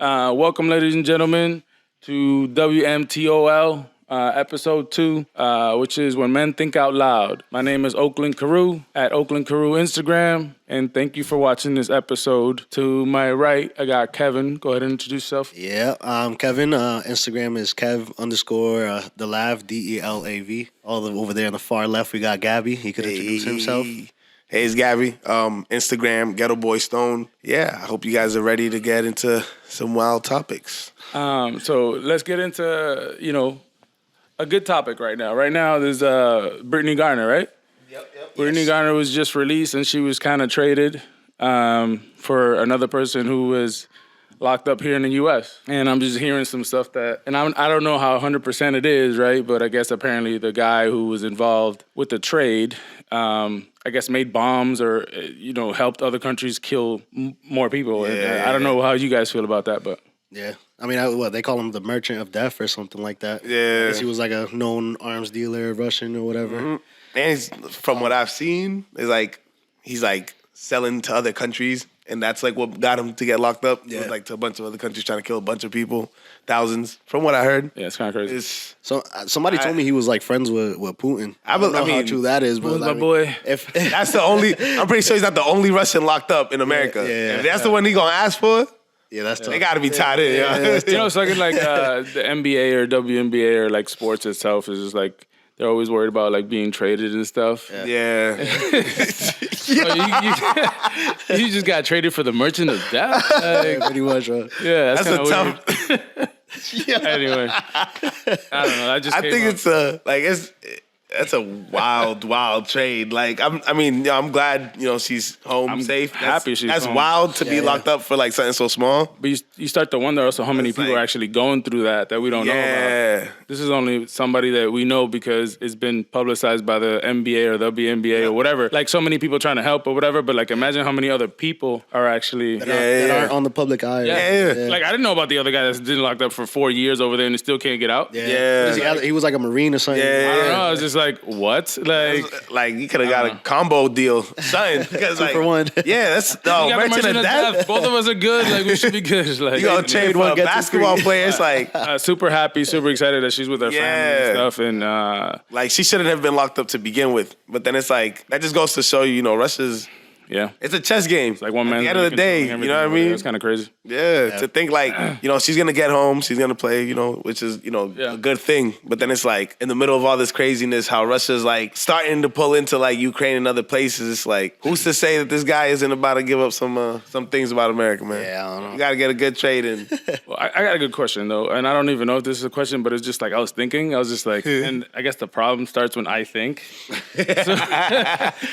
Welcome, ladies and gentlemen, to WMTOL episode 2, which is When Men Think Out Loud. My name is Oakland Carew at Oakland Carew Instagram, and thank you for watching this episode. To my right, I got Kevin. Go ahead and introduce yourself. Yeah, I'm Kevin. Instagram is Kev_Delav, DELAV. Over there on the far left, we got Gabby. He could introduce himself. Hey, it's Gabby. Instagram, Ghetto Boy Stone. Yeah, I hope you guys are ready to get into some wild topics. So let's get into, a good topic right now. Right now, there's Brittney Griner, right? Yep. Brittney Griner was just released, and she was kind of traded for another person who was locked up here in the U.S. And I'm just hearing some stuff that, and I don't know how 100% it is, right? But I guess apparently the guy who was involved with the trade, I guess made bombs or, helped other countries kill more people. Yeah. I don't know how you guys feel about that, but. Yeah. I mean, they call him the Merchant of Death or something like that. Yeah. I guess he was like a known arms dealer, Russian or whatever. Mm-hmm. And from what I've seen, he's selling to other countries, and that's like what got him to get locked up. Yeah. It was to a bunch of other countries trying to kill a bunch of people, thousands. From what I heard, Yeah, it's kind of crazy. So somebody told me he was friends with Putin. I don't know how true that is, but my boy. if that's the only, I'm pretty sure he's not the only Russian locked up in America. Yeah. If that's the one he gonna ask for. Yeah, that's tough. They got to be tied in. Yeah. It's like in the NBA or WNBA or like sports itself is just like they're always worried about being traded and stuff. Yeah. You just got traded for the Merchant of Death. Pretty much, right? Yeah, that's That's kind a of weird. tough. Anyway, I don't know. I think that's a wild trade. I'm glad she's home I'm safe. happy she's That's home. wild to be locked up for something so small. But you start to wonder also how many people are actually going through that we don't know about. This is only somebody that we know because it's been publicized by the NBA or the WNBA or whatever. So many people trying to help or whatever, but imagine how many other people are actually... That aren't on the public eye. Yeah. I didn't know about the other guy that's been locked up for 4 years over there and still can't get out. Yeah. He was like a Marine or something. Yeah. I don't know. It's just what? You could have got a combo deal, son. Because 2 for 1. Yeah, that's You got the Merchant of Death. Both of us are good. We should be good. You gonna trade for a basketball player? It's super happy, super excited that she's with her family and stuff. And she shouldn't have been locked up to begin with. But then it's that just goes to show you, Russia's. Yeah, it's a chess game. It's one man. At the end of the day, you know what I mean? It's kind of crazy. Yeah, to think she's gonna get home, she's gonna play, which is a good thing. But then it's in the middle of all this craziness, how Russia's starting to pull into Ukraine and other places. It's who's to say that this guy isn't about to give up some things about America, man? Yeah, I don't know. You gotta get a good trade in. Well, I got a good question though, and I don't even know if this is a question, but it's just I was thinking, and I guess the problem starts when I think. So,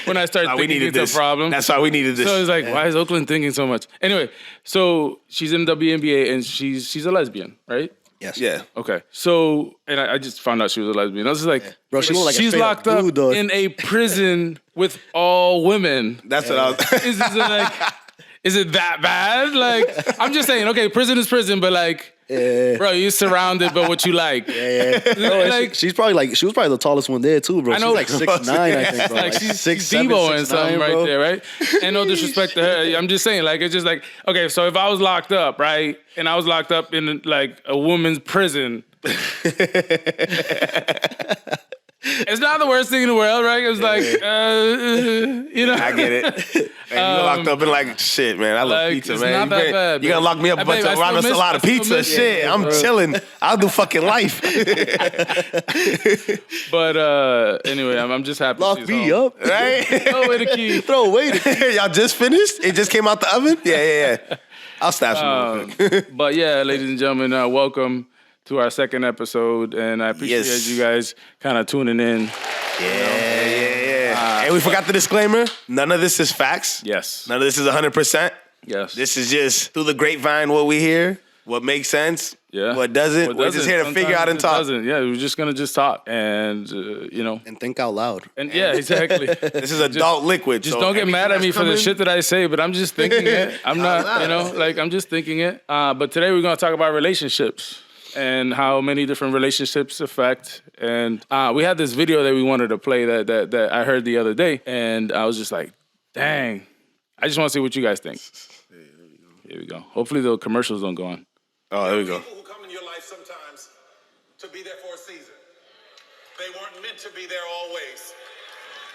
when I start thinking, it's a problem. That's why we needed this. So it's why is Oakland thinking so much? Anyway, so she's in the WNBA and she's a lesbian, right? Yes. Yeah. Okay. So, and I just found out she was a lesbian. I was just Bro, she looked like a she's straight locked up up dude, though. in a prison with all women. That's what I was. Is it that bad? I'm just saying, okay, prison is prison, but bro, you're surrounded by what you like. Yeah. No, she was probably the tallest one there too, bro. I know. She's 6'9", I think, bro. She's 6'7", Debo and something 6'9", right bro. there, right? And no disrespect to her. I'm just saying, it's just okay, so if I was locked up, right, and I was locked up in a woman's prison, it's not the worst thing in the world, right? It's I get it. You locked up in shit, man. I love pizza, it's man. Not that bad, you gonna lock me up around a lot of pizza. Shit, I'm chilling. I'll do fucking life. But anyway, I'm just happy. Lock she's me home. up, Right? Throw away the key. Throw away the key. Y'all just finished? It just came out the oven? Yeah. I'll stab some. But yeah, ladies and gentlemen, welcome to our second episode, and I appreciate you guys kind of tuning in. Yeah. And we forgot the disclaimer. None of this is facts. Yes. None of this is 100%. Yes. This is just through the grapevine what we hear, what makes sense, what doesn't. We're just here to figure out and talk. Doesn't. Yeah, we're just going to talk and, And think out loud. And yeah, exactly. This is adult liquid. Just don't get mad at me for the shit that I say, but I'm just thinking it. I'm not, I'm just thinking it. But today we're going to talk about relationships and how many different relationships affect. And we had this video that we wanted to play that I heard the other day, and I was just like, dang, I just want to see what you guys think. Here we go. Hopefully the commercials don't go on. Oh, there we go. People who come in your life sometimes to be there for a season. They weren't meant to be there always.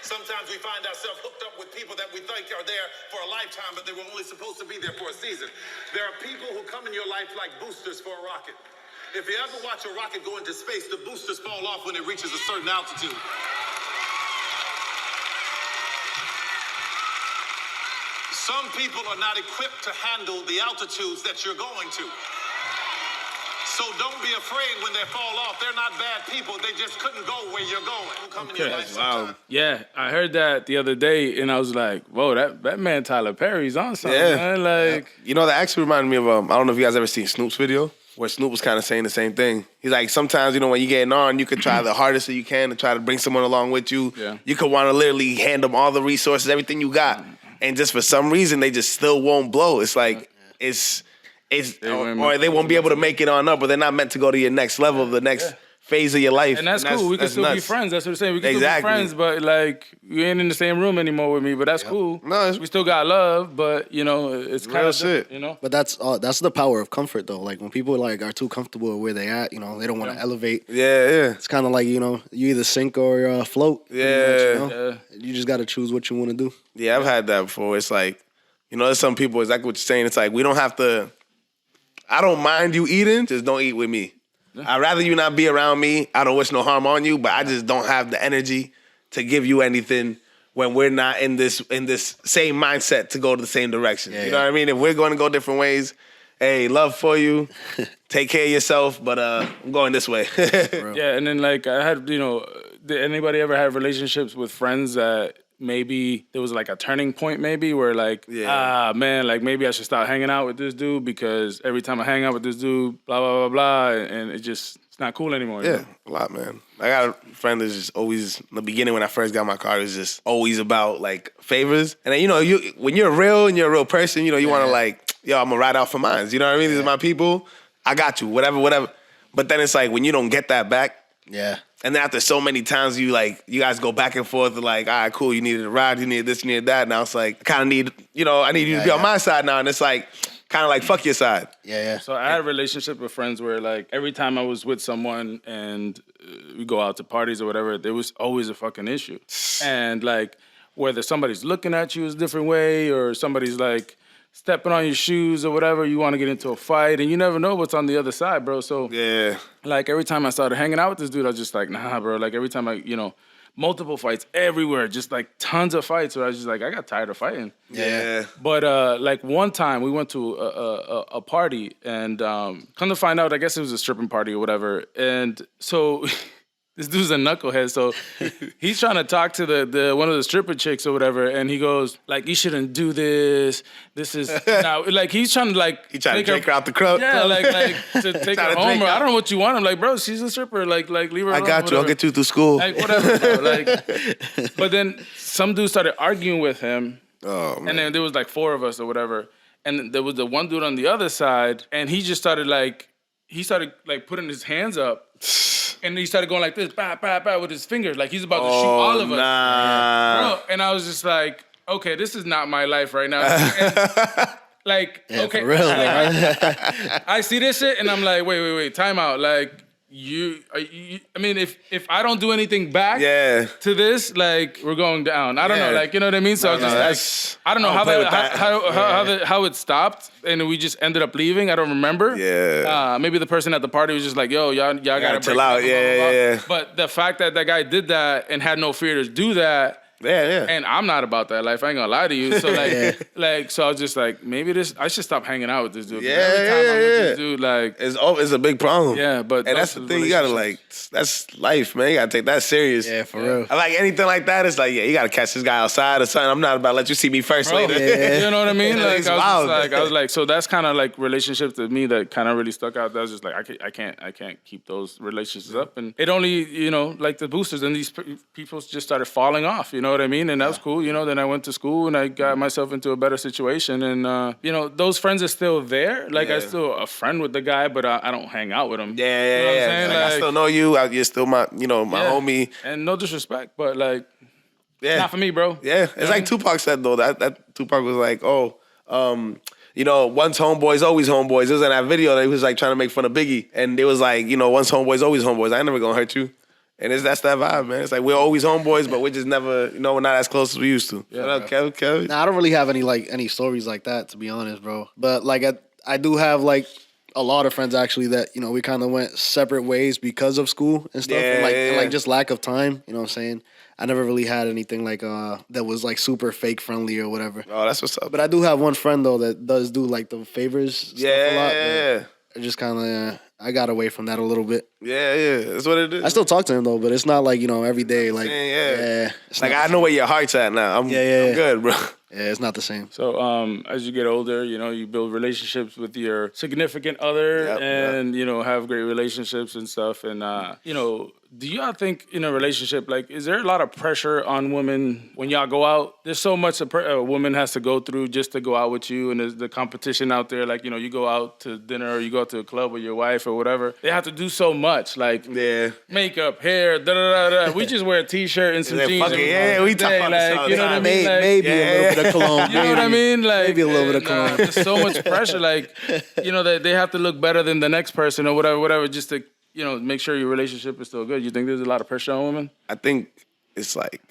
Sometimes we find ourselves hooked up with people that we think are there for a lifetime, but they were only supposed to be there for a season. There are people who come in your life like boosters for a rocket. If you ever watch a rocket go into space, the boosters fall off when it reaches a certain altitude. Some people are not equipped to handle the altitudes that you're going to. So don't be afraid when they fall off. They're not bad people. They just couldn't go where you're going. Come in your life sometime. Yeah, I heard that the other day, and I was like, whoa, that man Tyler Perry's on something, man. Like, You know, that actually reminded me of, I don't know if you guys ever seen Snoop's video, where Snoop was kind of saying the same thing. He's like, sometimes, you know, when you're getting on, you could try the hardest that you can to try to bring someone along with you. Yeah. You could want to literally hand them all the resources, everything you got. And just for some reason, they just still won't blow. It's like, or they won't be able to make it on up, or they're not meant to go to your next level, the next phase of your life. and that's cool. We can still be friends. That's what I'm saying. We can still Exactly. be friends, but like, you ain't in the same room anymore with me, but that's cool. No, we still got love, but, you know, it's kind Real of shit. you know? But that's the power of comfort, though. Like when people like are too comfortable where they at, you know, they don't want to elevate. Yeah. It's kind of like, you know, you either sink or float. pretty Yeah. much, you know? You just got to choose what you want to do. Yeah, I've had that before. It's like, you know, there's some people, exactly what you're saying. It's like, we don't have to, I don't mind you eating, just don't eat with me. I'd rather you not be around me. I don't wish no harm on you, but I just don't have the energy to give you anything when we're not in this same mindset to go to the same direction. You know what I mean? If we're going to go different ways, hey, love for you, take care of yourself, but I'm going this way. Yeah, and then like I had, you know, did anybody ever have relationships with friends that maybe there was like a turning point maybe where like, man, like maybe I should stop hanging out with this dude because every time I hang out with this dude, blah, blah, blah, blah, and it's not cool anymore. Yeah, you know? a lot, man. I got a friend that's just always, in the beginning when I first got my car, it was just always about like favors. And then, you know, when you're real and you're a real person, you know, you want to like, yo, I'm going to ride out for mine. You know what I mean? These are my people. I got you, whatever. But then it's like when you don't get that back. Yeah. And then after so many times you guys go back and forth like, all right, cool, you needed a ride, you needed this, you needed that. Now it's like, I kind of need, you know, I need you to be on my side now. And it's like, kind of like, fuck your side. Yeah. So I had a relationship with friends where like every time I was with someone and we go out to parties or whatever, there was always a fucking issue. And like whether somebody's looking at you a different way or somebody's like stepping on your shoes or whatever, you want to get into a fight and you never know what's on the other side, bro. So Yeah. like every time I started hanging out with this dude, I was just like, nah, bro. Like every time I, you know, multiple fights everywhere, just like tons of fights where I was just like, I got tired of fighting. Yeah. But like one time we went to a party and come to find out, I guess it was a stripping party or whatever. And so this dude's a knucklehead, so he's trying to talk to the one of the stripper chicks or whatever, and he goes like, "You shouldn't do this. This is now like he's trying to like He tried to take her out the club. yeah, like to take her home. Or I don't know what you want. I'm like, bro, she's a stripper. Like leave her. I alone, got you. whatever. I'll get you through school. Like whatever, bro. Like, but then some dude started arguing with him, Oh, man. and then there was like four of us or whatever, and there was the one dude on the other side, and he just started like putting his hands up. And he started going like this, bah, bah, bah, with his fingers, like he's about to shoot all of us. Bro, and I was just like, okay, this is not my life right now. And, like, okay. For real, I see this shit, and I'm like, wait, time out. Like, I mean, if I don't do anything back to this, like, we're going down. I don't know, like, you know what I mean? So I was just like, I don't know how it stopped, and we just ended up leaving. I don't remember. Yeah. Maybe the person at the party was just like, yo, y'all gotta chill break out. up, blah, blah, blah. Yeah. But the fact that that guy did that and had no fear to do that, Yeah. and I'm not about that life. I ain't gonna lie to you. So like, so I was just like, maybe I should stop hanging out with this dude. Every time I'm with this dude, like, It's a big problem. yeah, but And that's the thing, you gotta like, that's life, man. You gotta take that serious. Yeah, for real. I like anything like that, it's like, yeah, you gotta catch this guy outside or something. I'm not about to let you see me first bro, later. you know what I mean? Like, It's I was wild. just like, I was like, so that's kind of like relationships to me that kind of really stuck out. That was just like, I can't keep those relationships up, and it only, you know, like the boosters and these people just started falling off. You know what I mean? And that was cool. You know, then I went to school and I got myself into a better situation, and you know, those friends are still there. Like, I'm still a friend with the guy, but I don't hang out with him. Yeah. You know what I'm saying? Like, I still know you. You're still my homie. And no disrespect, but like, Yeah. not for me, bro. Yeah. It's like Tupac said though. That Tupac was like, you know, once homeboys, always homeboys. It was in that video that he was like trying to make fun of Biggie. And it was like, you know, once homeboys, always homeboys. I ain't never gonna hurt you. And that's that vibe, man. It's like we're always homeboys, but we're just never, you know, we're not as close as we used to. Yeah, Shout out, Kev. Nah, I don't really have any stories like that, to be honest, bro. But like I do have like a lot of friends actually that, you know, we kind of went separate ways because of school and stuff. And like just lack of time, you know what I'm saying? I never really had anything like that was like super fake friendly or whatever. Oh, that's what's up. But I do have one friend though that does do like the favors stuff a lot. Yeah. I just kind of I got away from that a little bit. Yeah. That's what it is. I still talk to him though, but it's not like, you know, every day. Like It's like I know where your heart's at now. I'm good, bro. Yeah, it's not the same. So as you get older, you know, you build relationships with your significant other and, you know, have great relationships and stuff. And, you know, do y'all think in a relationship, like, is there a lot of pressure on women when y'all go out? There's so much a woman has to go through just to go out with you. And there's the competition out there. Like, you know, you go out to dinner or you go out to a club with your wife or whatever. They have to do so much. Like, makeup, hair, da-da-da-da. We just wear a T-shirt and some jeans. We talk about like, you know what I mean? Like, maybe a little bit of cologne. You know what I mean? Like, maybe a little bit of cologne. There's so much pressure. Like, you know, they have to look better than the next person or whatever, just to, you know, make sure your relationship is still good. You think there's a lot of pressure on women? I think it's like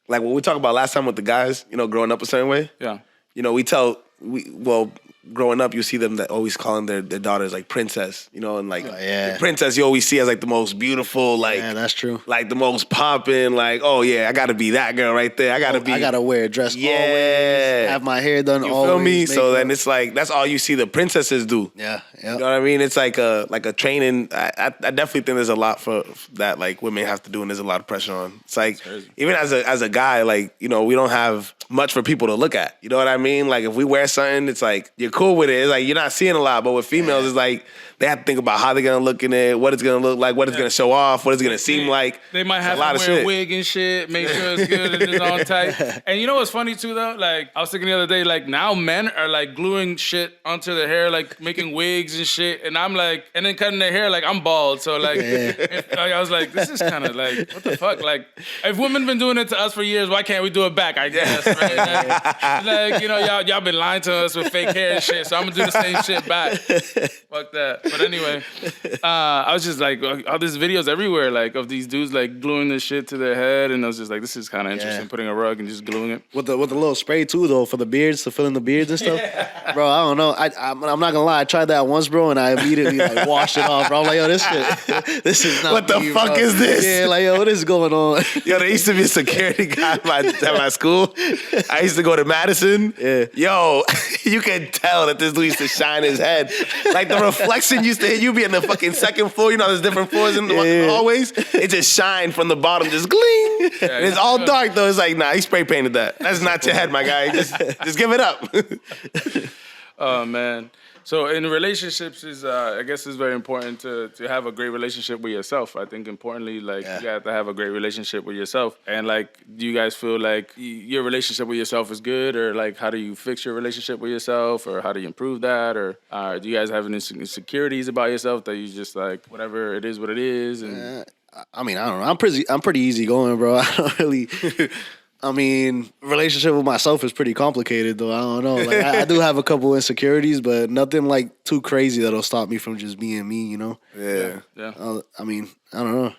what we talked about last time with the guys, you know, growing up a certain way. Yeah. You know, growing up, you see them that always calling their daughters like princess, you know, and like the princess you always see as like the most beautiful, like that's true, like the most popping, like I gotta be that girl right there. I gotta wear a dress always, have my hair done always. You feel me? So then it's like that's all you see the princesses do. Yeah. You know what I mean? It's like a training. I definitely think there's a lot for that like women have to do, and there's a lot of pressure on. It's like even as a guy, like, you know, we don't have much for people to look at. You know what I mean? Like if we wear something, it's like you're cool with it. It's like you're not seeing a lot. But with females, it's like they have to think about how they're gonna look in it, what it's gonna look like, what it's gonna show off, what it's gonna seem like. They might have to wear a wig and shit, make sure it's good and it's on tight. And you know what's funny too though? Like I was thinking the other day, like now men are like gluing shit onto their hair, like making wigs and shit. And I'm like, and then cutting their hair, like I'm bald. So like, I was like, this is kind of like, what the fuck? Like if women been doing it to us for years, why can't we do it back? I guess, right? Like, you know, y'all been lying to us with fake hair and shit. So I'm gonna do the same shit back. Fuck that. But anyway, I was just like, all these videos everywhere, like of these dudes like gluing this shit to their head, and I was just like, this is kind of interesting, putting a rug and just gluing it with the little spray too, though, for the beards to fill in the beards and stuff. Bro, I don't know. I'm not gonna lie, I tried that once, bro, and I immediately like washed it off, bro. I'm like, yo, this is not. What the fuck is this? Yeah, like yo, what is going on? Yo, there used to be a security guy at my school. I used to go to Madison. Yeah. Yo, you can tell that this dude used to shine his head. Like the reflection used to hit you be in the fucking second floor. You know, there's different floors in the hallways. It just shined from the bottom, just gling. And it's all dark though. It's like, nah, he spray painted that. That's not your head, my guy. Just give it up. Oh man. So in relationships is, I guess it's very important to have a great relationship with yourself. I think importantly, like you have to have a great relationship with yourself. And like, do you guys feel like your relationship with yourself is good, or like, how do you fix your relationship with yourself, or how do you improve that, or do you guys have any insecurities about yourself that you just like whatever it is, what it is? And I mean, I don't know. I'm pretty easygoing, bro. I don't really. I mean, relationship with myself is pretty complicated, though. I don't know. Like, I do have a couple insecurities, but nothing like too crazy that'll stop me from just being me, you know? Yeah. I mean, I don't know.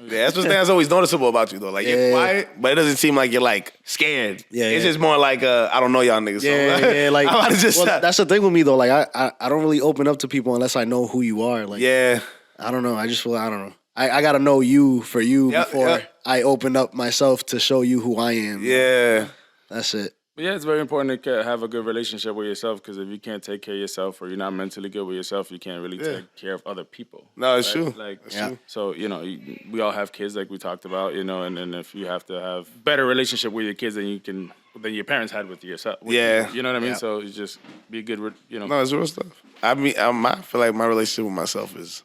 Yeah, that's what's always noticeable about you, though. Like, you're quiet, but it doesn't seem like you're, like, scared. Yeah, it's just more like, I don't know y'all niggas. Yeah, like, that's the thing with me, though. Like, I don't really open up to people unless I know who you are. Like, I don't know. I don't know. I got to know you for you before I open up myself to show you who I am. Yeah. That's it. But yeah, it's very important to have a good relationship with yourself, because if you can't take care of yourself, or you're not mentally good with yourself, you can't really take care of other people. No, it's true. Like, so, you know, we all have kids, like we talked about, you know, and if you have to have better relationship with your kids than your parents had with yourself. You know what I mean? So you just be a good, you know. No, it's real stuff. I mean, I feel like my relationship with myself is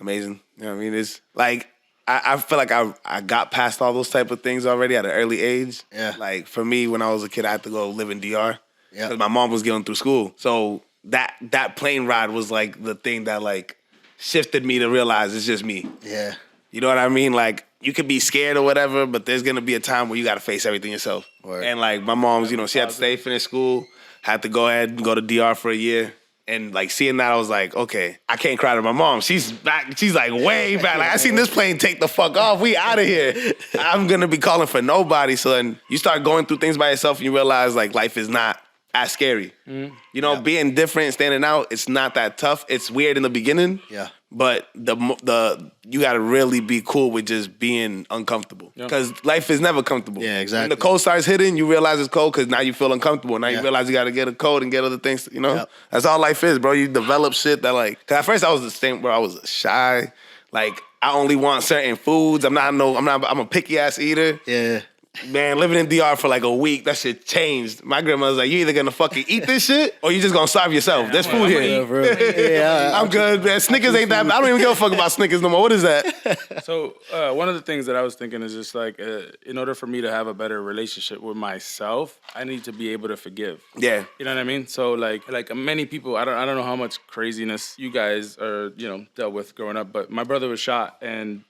amazing. You know what I mean? It's like, I feel like I got past all those type of things already at an early age. Yeah. Like, for me, when I was a kid, I had to go live in DR. Yeah. Because my mom was going through school. So that plane ride was, like, the thing that, like, shifted me to realize it's just me. Yeah. You know what I mean? Like, you could be scared or whatever, but there's gonna be a time where you gotta face everything yourself. Word. And like my mom's, she had to stay, finish school, had to go ahead and go to DR for a year. And like seeing that, I was like, okay, I can't cry to my mom. She's back. She's like way back. Like I seen this plane take the fuck off. We out of here. I'm gonna be calling for nobody. So then you start going through things by yourself, and you realize like life is not as scary. Mm-hmm. Being different, standing out, it's not that tough. It's weird in the beginning. Yeah. But you gotta really be cool with just being uncomfortable because life is never comfortable. Yeah, exactly. When the cold starts hitting, you realize it's cold because now you feel uncomfortable. Now you realize you gotta get a coat and get other things. That's all life is, bro. You develop shit that like. Cause at first I was the same, bro. I was shy. Like I only want certain foods. I'm a picky ass eater. Yeah. Man, living in DR for like a week, that shit changed. My grandma was like, you either gonna fucking eat this shit or you just gonna starve yourself. There's food here. Yeah, bro. Yeah, I'm good, man. Snickers ain't that. I don't even give a fuck about Snickers no more. What is that? So one of the things that I was thinking is just like, in order for me to have a better relationship with myself, I need to be able to forgive. Yeah. You know what I mean? So like many people, I don't know how much craziness you guys are, dealt with growing up, but my brother was shot and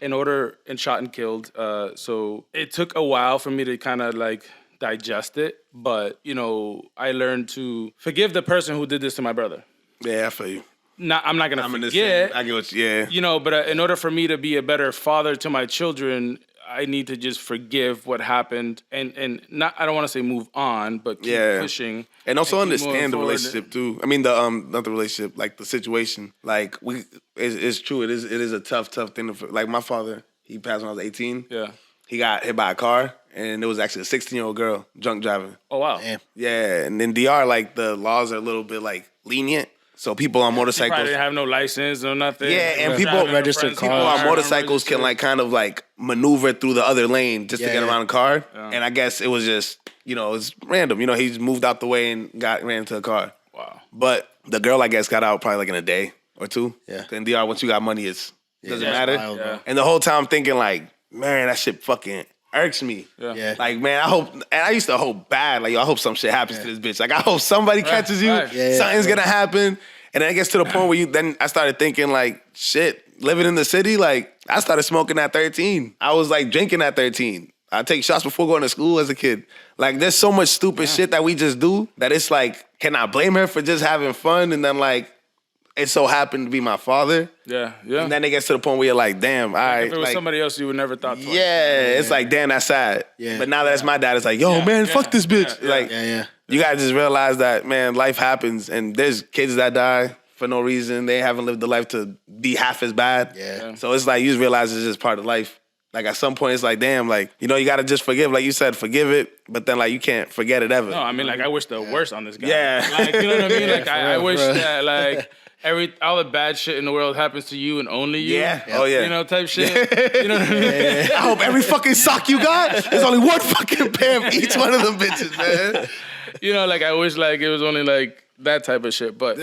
shot and killed. So it took a while for me to kind of like digest it, but I learned to forgive the person who did this to my brother. Yeah, I feel you. I'm not gonna forget. I get what you, but in order for me to be a better father to my children, I need to just forgive what happened and not. I don't want to say move on, but keep pushing and also understand the relationship too. I mean, not the relationship, like the situation. Like it's true. It is a tough thing to like. My father, he passed when I was 18. Yeah. He got hit by a car, and it was actually a 16-year-old girl drunk driving. Oh, wow. Damn. Yeah, and in DR, like, the laws are a little bit, like, lenient. So people on motorcycles... They probably didn't have no license or nothing. Yeah, and people on motorcycles can, like, kind of, like, maneuver through the other lane just to get around the car. Yeah. And I guess it was just, it's random. He just moved out the way and ran into a car. Wow. But the girl, I guess, got out probably, like, in a day or two. Yeah. In DR, once you got money, it doesn't matter. Wild, and the whole time I'm thinking, like, man, that shit fucking irks me. Yeah. Like, man, I used to hope bad. Like, I hope some shit happens to this bitch. Like, I hope somebody catches you. Right. Something's gonna happen. And then it gets to the point where then I started thinking, like, shit, living in the city, like, I started smoking at 13. I was, like, drinking at 13. I take shots before going to school as a kid. Like, there's so much stupid shit that we just do that it's like, can I blame her for just having fun? And then, like, it so happened to be my father. Yeah. And then it gets to the point where you're like, damn, all right. If it was somebody else, you would never thought twice. Yeah, it's like, damn, that's sad. Yeah. But now that it's my dad, it's like, yo, man, fuck this bitch. Like, you gotta just realize that, man, life happens, and there's kids that die for no reason. They haven't lived the life to be half as bad. Yeah. So it's like, you just realize it's just part of life. Like, at some point, it's like, damn, like, you gotta just forgive. Like you said, forgive it, but then, like, you can't forget it ever. No, I mean, like, I wish the worst on this guy. Yeah. Like, you know what I mean? Like, I wish that, like... all the bad shit in the world happens to you and only you. Yeah. Oh, yeah. Type shit. You know what I mean? I hope every fucking sock you got, there's only one fucking pair of each one of them bitches, man. Like, I wish, like, it was only, like, that type of shit. But,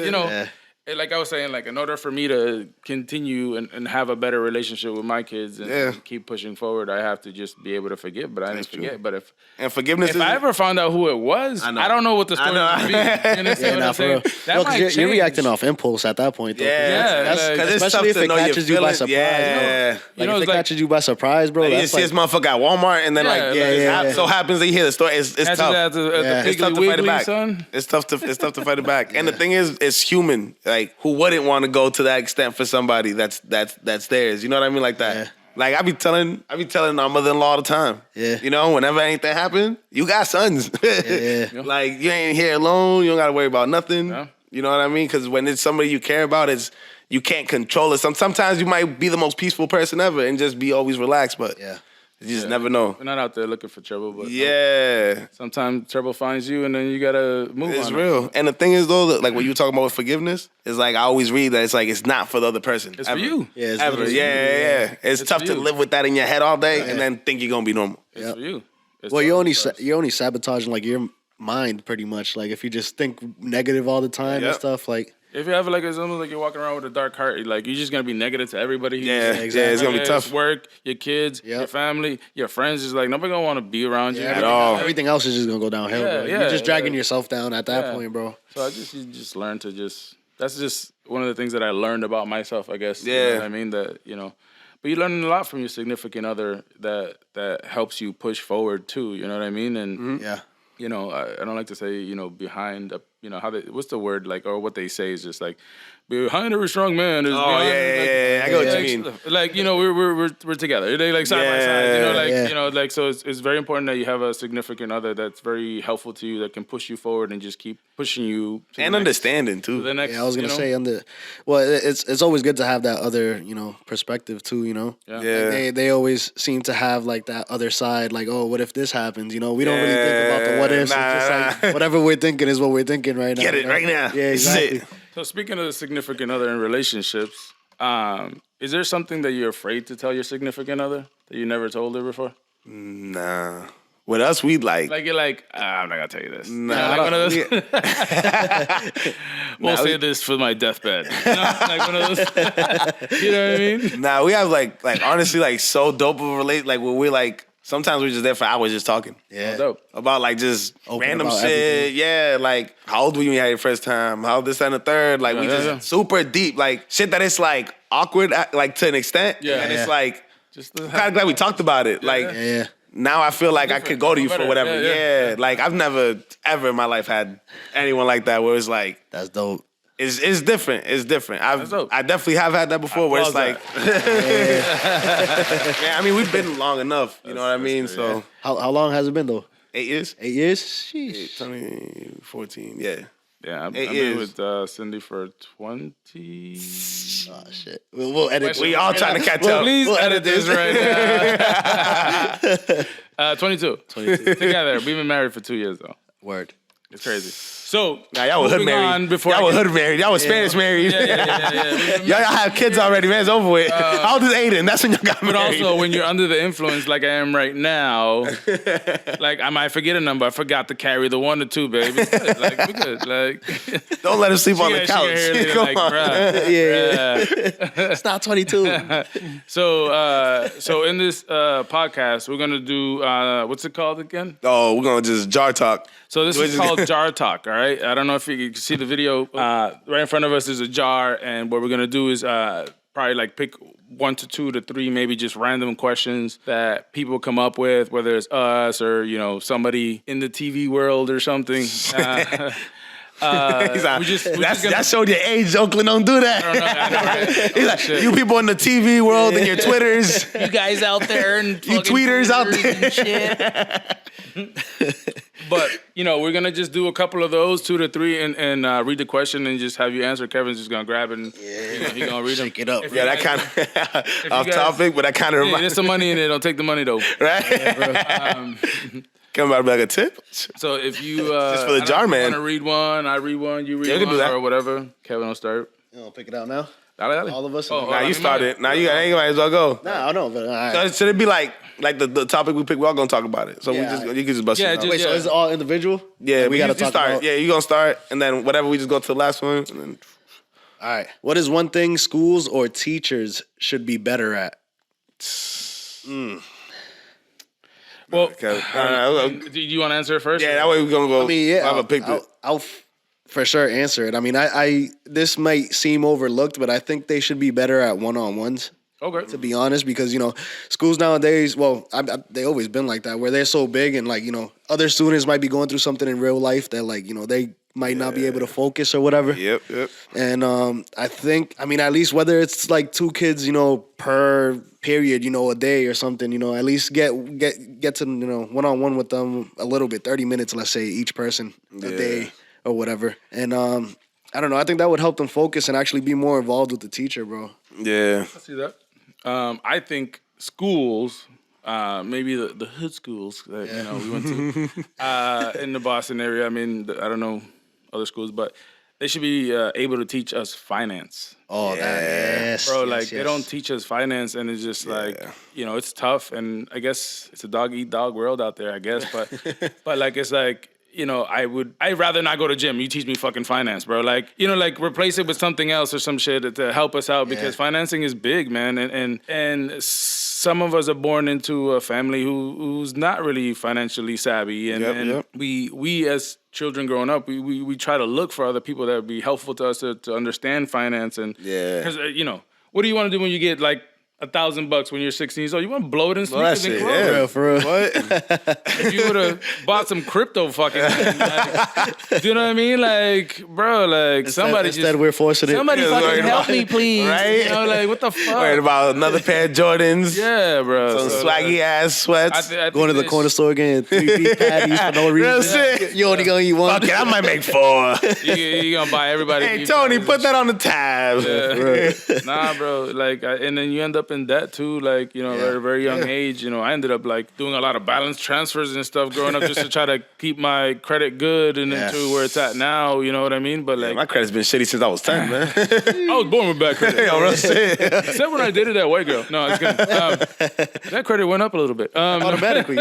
like I was saying, like, in order for me to continue and have a better relationship with my kids and keep pushing forward, I have to just be able to forgive. But I didn't forget. But if I ever found out who it was, I don't know what the story would be. You understand what I'm saying? That might change. You're reacting off impulse at that point, though. Yeah, because especially if it catches you by surprise. Yeah. Like, if it catches you by surprise, bro. You see this motherfucker at Walmart, and then, it so happens that you hear the story. It's tough. It's tough to fight it back. Son. It's tough to fight it back. And the thing is, it's human. Like, who wouldn't want to go to that extent for somebody that's theirs? You know what I mean? Like that. Yeah. Like, I be telling our mother-in-law all the time. Yeah. Whenever anything happen, you got sons. Like, you ain't here alone. You don't got to worry about nothing. Yeah. You know what I mean? Because when it's somebody you care about, you can't control it. Sometimes you might be the most peaceful person ever and just be always relaxed, but you just never know. We're not out there looking for trouble, but sometimes trouble finds you, and then you gotta move on. It's real. And the thing is, though, like what you were talking about with forgiveness, is like I always read that it's like it's not for the other person. It's for you. Yeah, it's ever. Yeah. It's tough to live with that in your head all day and then think you're gonna be normal. It's for you. Well, you're only sabotaging like your mind pretty much. Like if you just think negative all the time and stuff, like. If you have it's almost like you're walking around with a dark heart, like you're just gonna be negative to everybody. Exactly. Yeah, it's gonna be tough. Work, your kids, your family, your friends. Just like nobody gonna want to be around you at all. Everything else is just gonna go downhill. Bro. You're just dragging yourself down at that point, bro. So you just learn to that's just one of the things that I learned about myself, I guess. Yeah. You know what I mean? That But you're learning a lot from your significant other that helps you push forward too. You know what I mean? And Yeah. you know, I don't like to say, you know, behind, you know, what's the word, like, or what they say is just like, behind every strong man is. Oh, yeah. I get what you mean. Like, you know, we're together. They like side by side. You know, like, you know, like, so it's very important that you have a significant other that's very helpful to you, that can push you forward and just keep pushing you. And understanding too. The next, Yeah, I was gonna say it's always good to have that other, you know, perspective too, you know. Yeah. They always seem to have like that other side, like, oh, what if this happens? You know, we don't really think about the what ifs. It's just like whatever we're thinking is what we're thinking right now. Get it right now. Yeah, exactly. So speaking of the significant other in relationships, is there something that you're afraid to tell your significant other that you never told her before? Nah. With us, we'd like you're like, I'm not gonna tell you this. Nah, like one of those. We'll say this for my deathbed. Like one of those. You know what I mean? Nah, we have like honestly like so dope of a relate. Like when we're like sometimes we're just there for hours just talking. Yeah. Dope. About like just Open random about shit. everything. Yeah, like how old were you when you had your first time? How this and the third? Like we just super deep. Like shit that it's like awkward like to an extent. Yeah. And it's Yeah. like Just kind of glad we talked about it. Like Yeah. now I feel like I could go to you for Better. whatever. Yeah. Like I've never ever in my life had anyone like that where it's like That's dope. it's different. It's different. dope. I definitely have had that before where it's like man, I mean we've been long enough, you know what I mean? So How long has it been though? 8 years? 8 years? Sheesh. 2014, yeah. Yeah, I've 8 been years. with Cindy for 20. Oh shit. We'll edit. We all trying to catch up. Please edit this right now. 22. 22. Together. We've been married for 2 years though. Word. It's crazy. So Nah, y'all were hood moving on married. before Y'all I were get- hood married. Y'all were Spanish married. Yeah. Y'all have kids already, man. It's over with. How old is Aiden? That's when y'all got But married. also, when you're under the influence like I am right now, like I might forget a number. I forgot to carry the 1 or 2, baby. It's good. Like we good. Like Don't let him sleep on the she gonna hear couch. later, Come like, on. bruh, Yeah. bruh. It's not 22. So in this podcast, we're gonna do what's it called again? Oh, we're gonna just jar talk. So this is called Jar Talk, all right? I don't know if you can see the video. Right in front of us is a jar, and what we're gonna do is probably like pick 1 to 2 to 3, maybe just random questions that people come up with, whether it's us or you know somebody in the TV world or something. He's like, we just that showed your age, Oakland. Don't do that. I know, right? He's like, you people in the TV world and your Twitters, You guys out there and you tweeters out there. and shit. But you know, we're gonna just do a couple of those, 2 to 3, and read the question and just have you answer. Kevin's just gonna grab it and he's gonna read them. Shake it up. If Yeah, you that guys- kind of off guys- topic, but that kind of Yeah, reminds there's some money in it. Don't take the money though. right? Come about to be like a tip. So if you for the jar man. want to read one, I read one, you read Yeah, we can one, do that. or whatever. Kevin will start. You want to pick it out now? Dale, dale. All of us? Oh, Nah, I you mean, started. Now you might as well go. Nah, I don't know, but all right. So should it be like the topic we pick? We're all gonna talk about it. So Yeah. you can just bust Yeah, it out. just- Wait, so is it all individual? Yeah, we got to you talk start. about. Yeah, you gonna start, and then whatever we just go to the last one. And then, All right. What is one thing schools or teachers should be better at? Well, okay. do you want to answer it first? Yeah, that way we're gonna go. I mean, yeah, I have picked it. I'll for sure answer it. I mean, I this might seem overlooked, but I think they should be better at one-on-ones. Okay. To be honest, because you know, schools nowadays, well, they always been like that, where they're so big and like you know, other students might be going through something in real life that like you know they might not be able to focus or whatever. Yep. And I think, I mean, at least whether it's like 2 kids, you know, per period, you know, a day or something, you know, at least get to, you know, one-on-one with them a little bit, 30 minutes, let's say, each person a day or whatever. And I don't know, I think that would help them focus and actually be more involved with the teacher, bro. Yeah. I see that. I think schools, maybe the hood schools that you know we went to in the Boston area. I mean, I don't know other schools, but they should be able to teach us finance. Oh, that, yes. Bro, yes, like yes. they don't teach us finance, and it's just like you know, it's tough, and I guess it's a dog eat dog world out there, I guess. But but like it's like you know, I'd rather not go to gym. You teach me fucking finance, bro. Like you know, like replace it with something else or some shit to help us out because financing is big, man, and some of us are born into a family who's not really financially savvy, and we as children growing up, we try to look for other people that would be helpful to us to understand finance and because you know, what do you want to do when you get like $1,000 when you're 16 years old. You want to blow it in that sneakers and shit, clothes. yeah. For real. What? If you would have bought some crypto fucking thing, like, do you know what I mean? Like, bro, like somebody Instead, we're forcing it. somebody Yeah, fucking worried help about- me, please. Right? You know, like what the fuck? Worried about another pair of Jordans. Yeah, bro. Some So, swaggy ass sweats. I think Going to the this- corner store getting 3 beef patties for no Real reason. shit. You only gonna eat one. Fuck it, I might make 4. You gonna buy everybody. Hey, beef Tony, patties put and that on the tab. Yeah. Nah, bro. Like, and then you end up in debt too. Like, you know, at a very young age. You know, I ended up like doing a lot of balance transfers and stuff growing up just to try to keep my credit good and into where it's at now. You know what I mean? But like, My credit's been shitty since I was 10, man. I was born with bad credit. Yo, real shit. Except when I dated that white girl. No, I was kidding. That credit went up a little bit. Automatically.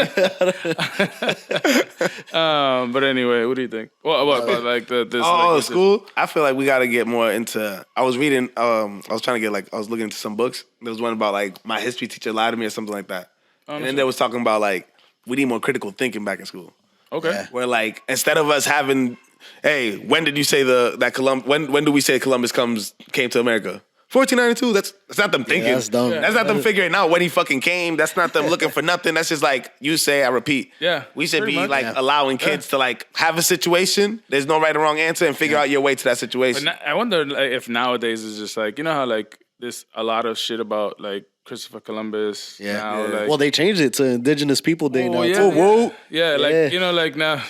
But anyway, what do you think? What about like this? Oh, like, school? I feel like we got to get more into. I was reading. I was trying to get like. I was looking into some books. There was one about like my history teacher lied to me or something like that. And then they was talking about like we need more critical thinking back in school. Okay. Where like instead of us having, hey, when did you say when do we say Columbus came to America? 1492. That's not them thinking. that's dumb. That's not them figuring out when he fucking came. That's not them looking for nothing. That's just like you say, I repeat. Yeah, We should pretty be much. like allowing kids to like have a situation. There's no right or wrong answer and figure out your way to that situation. I wonder like, if nowadays is just like, you know how like this a lot of shit about like Christopher Columbus. Yeah. Now, like, Well, they changed it to Indigenous People Day now. yeah, too. yeah. Yeah, like Yeah. you know, like now.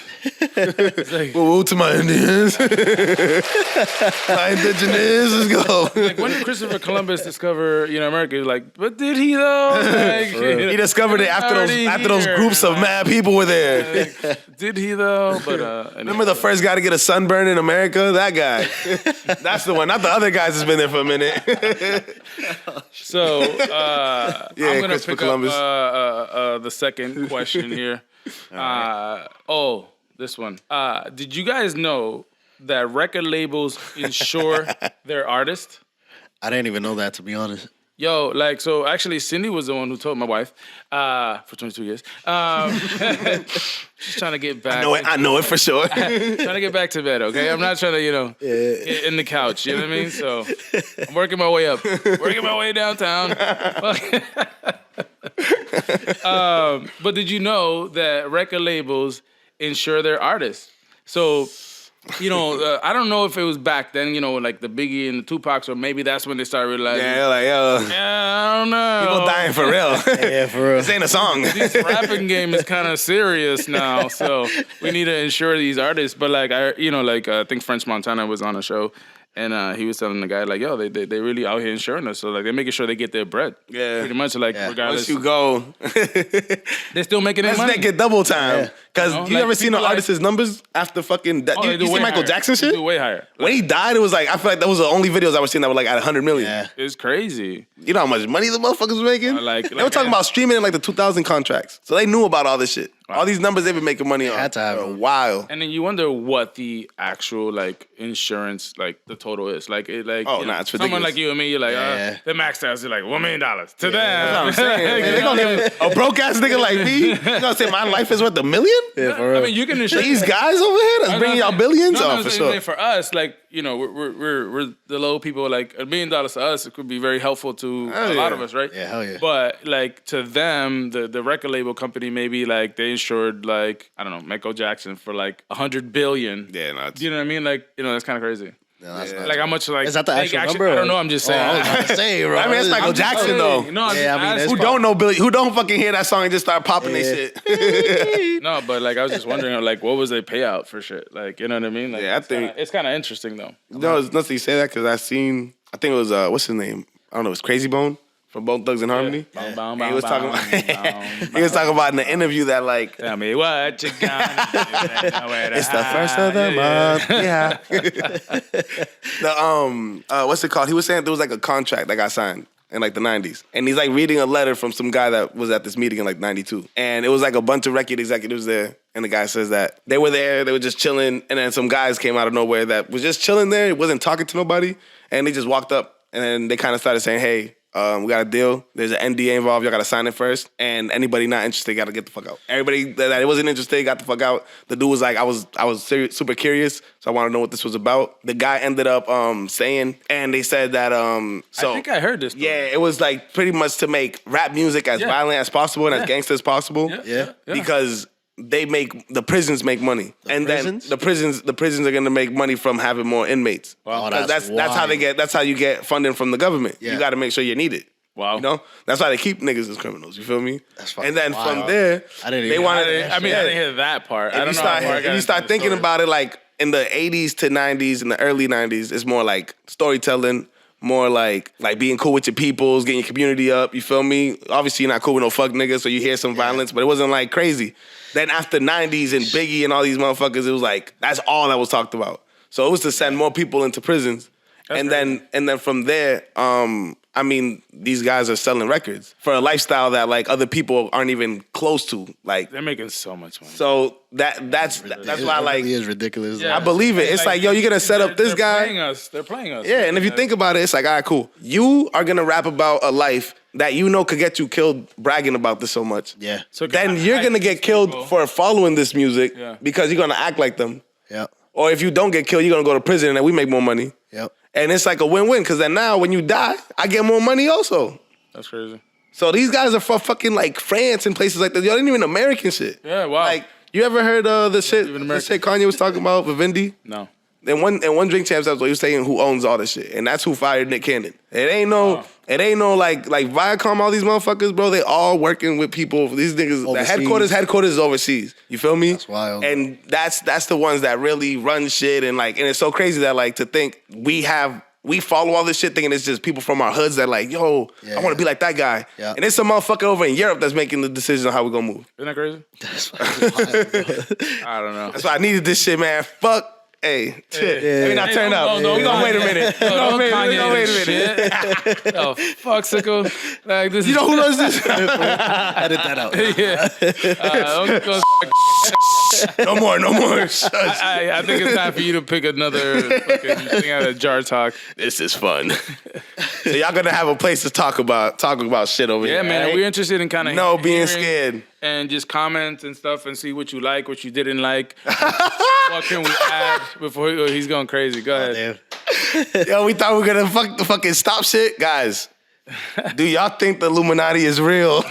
It's like, Woo to my Indians. My indigenous, let's go. like when did Christopher Columbus discover, you know, America? Like, but did he though? Like, He discovered it after those groups of mad people were there. Like, did he though? But Remember the first guy to get a sunburn in America? That guy. That's the one. Not the other guys that's been there for a minute. So I'm gonna Christopher pick Columbus. up the second question here. This one. Did you guys know that record labels insure their artists? I didn't even know that, to be honest. Yo, like, so actually Cindy was the one who told my wife for 22 years. She's trying to get back. I know it for sure. Trying to get back to bed, okay? I'm not trying to, get in the couch, you know what I mean? So I'm working my way up, working my way downtown. But did you know that record labels insure their artists? So, I don't know if it was back then, like the Biggie and the Tupacs, or maybe that's when they started realizing. Yeah, like, yo. Yeah, I don't know. People dying for real. Yeah, for real. This ain't a song. This rapping game is kind of serious now, so we need to insure these artists. But like I think French Montana was on a show, and he was telling the guy like, yo, they really out here insuring us, so like they're making sure they get their bread. Yeah. Pretty much like regardless. Once you go, they're still making their let's money. make it double time. Because you like ever seen an people artist's numbers after fucking... Oh, they you do see way Michael higher. Jackson They shit? do way higher. When he died, it was like, I feel like that was the only videos I was seeing that were like at 100 million. Yeah. It's crazy. You know how much money the motherfuckers was making? They were talking about streaming in like the 2000 contracts. So they knew about all this shit. All these numbers they've been making money on Had to have for a them. while. And then you wonder what the actual like insurance like the total is. Like it like Oh, nah, it's someone ridiculous. like you and me, you're like, Yeah. the max tax is like $1 million to them. That's what I'm saying. Man, they gonna give a broke ass nigga like me. You gonna say my life is worth $1 million? Yeah, for real. I mean, you can insure These guys over here that's bringing y'all billions? No, Oh, for sure. For us, like we're the low people. Like $1 million to us, it could be very helpful to a lot of us, right? Yeah, hell yeah. But like to them, the record label company maybe like they insured like I don't know Michael Jackson for like $100 billion. Yeah, no, Do you know what I mean? Like that's kind of crazy. No, that's not Like how much like Is that the they actual actually- number? I don't know. I'm just saying. I was about to say, bro. I mean, it's Michael Jackson, though. No, I'm Yeah, I mean, just it's Who don't know Billy? Who don't fucking hear that song and just start popping Yeah. their shit? No, but like I was just wondering, like, what was their payout for shit? Like, you know what I mean? Like, Yeah, I think- it's kind of interesting though. No, it's nothing you say that because I think it was what's his name? I don't know. It's Crazy Bone from Bone Thugs and Harmony. Bow, bow, He was bow, talking bow, about bow, he was talking about in the interview that like Tell me what you gonna do. it's the first of the month. Yeah. What's it called? He was saying there was like a contract that got signed in like the 90s. And he's like reading a letter from some guy that was at this meeting in like 92. And it was like a bunch of record executives there. And the guy says that they were there, they were just chilling. And then some guys came out of nowhere that was just chilling there. He wasn't talking to nobody. And they just walked up and then they kind of started saying, hey, We got a deal. There's an NDA involved. Y'all got to sign it first. And anybody not interested got to get the fuck out. Everybody that wasn't interested got the fuck out. The dude was like, I was super curious, so I want to know what this was about. The guy ended up saying, and they said that so I think I heard this. Yeah, it was like pretty much to make rap music as violent as possible and as gangster as possible. Yeah. Because the prisons make money, then the prisons are gonna make money from having more inmates. Wow, that's how you get funding from the government. Yeah. You got to make sure you're needed. Wow. You know, that's why they keep niggas as criminals. You feel me? That's fucking and then wild. from there, I didn't they even- wanted. I didn't hear that part. I don't know. If you start thinking about it, like in the 80s to 90s, in the early 90s, it's more like storytelling. More like being cool with your peoples, getting your community up. You feel me? Obviously, you're not cool with no fuck niggas, so you hear some violence, but it wasn't like crazy. Then after 90s and Biggie and all these motherfuckers, it was like that's all that was talked about. So it was to send more people into prisons, and then from there, I mean, these guys are selling records for a lifestyle that like other people aren't even close to. Like they're making so much money. So that's why like it is ridiculous. I believe it. It's like yo, you're gonna set up this guy. They're playing us. Yeah, and if you think about it, it's like, all right, cool. You are gonna rap about a life that you know could get you killed bragging about this so much. Yeah. So Then you're gonna get killed for following this music because you're gonna act like them. Yep. Or if you don't get killed, you're gonna go to prison and then we make more money. Yep. And it's like a win-win because then now when you die, I get more money also. That's crazy. So these guys are from fucking like France and places like that. Y'all ain't even American shit. Yeah, wow. Like, you ever heard the shit Kanye was talking about with Vindy? No. In one Drink Champs episode, he was saying who owns all this shit, and that's who fired Nick Cannon. It ain't no like Viacom, all these motherfuckers, bro. They all working with people. These niggas, Overseas. the headquarters is overseas. You feel me? That's wild. And that's the ones that really run shit, and it's so crazy that like to think we follow all this shit thinking it's just people from our hoods that like, yo, I want to be like that guy. Yeah. And it's some motherfucker over in Europe that's making the decision on how we gonna move. Isn't that crazy? That's fucking wild, bro. I don't know. That's why I needed this shit, man. Fuck. Hey, shit. Let me not turn up. No, We gonna wait a minute. We gonna wait a minute. Oh, fuck, sicko. Like, this You know who runs this? Edit that out. Yeah. No more. Shush. I think it's time for you to pick another fucking thing out of Jar Talk. This is fun. So y'all gonna have a place to talk about shit over here. Yeah, man. right? We're interested in kind of being scared. and just comment and stuff and see what you like, what you didn't like. What can we add before he's going crazy? Go ahead. Damn. Yo, we thought we were gonna fucking stop shit, guys. Do y'all think the Illuminati is real?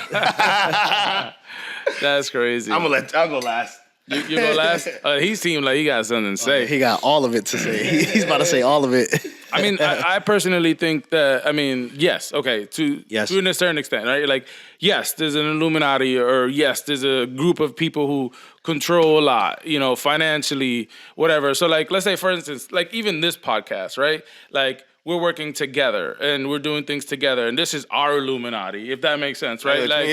That's crazy. I'll go last. You go last? He seemed like he got something to say. He got all of it to say. He's about to say all of it. I mean, I personally think that, yes, okay, to a certain extent, right? Like, yes, there's an Illuminati, or yes, there's a group of people who control a lot, financially, whatever. So, like, let's say, for instance, like even this podcast, right? Like, we're working together and we're doing things together, and this is our Illuminati, if that makes sense, right? Like,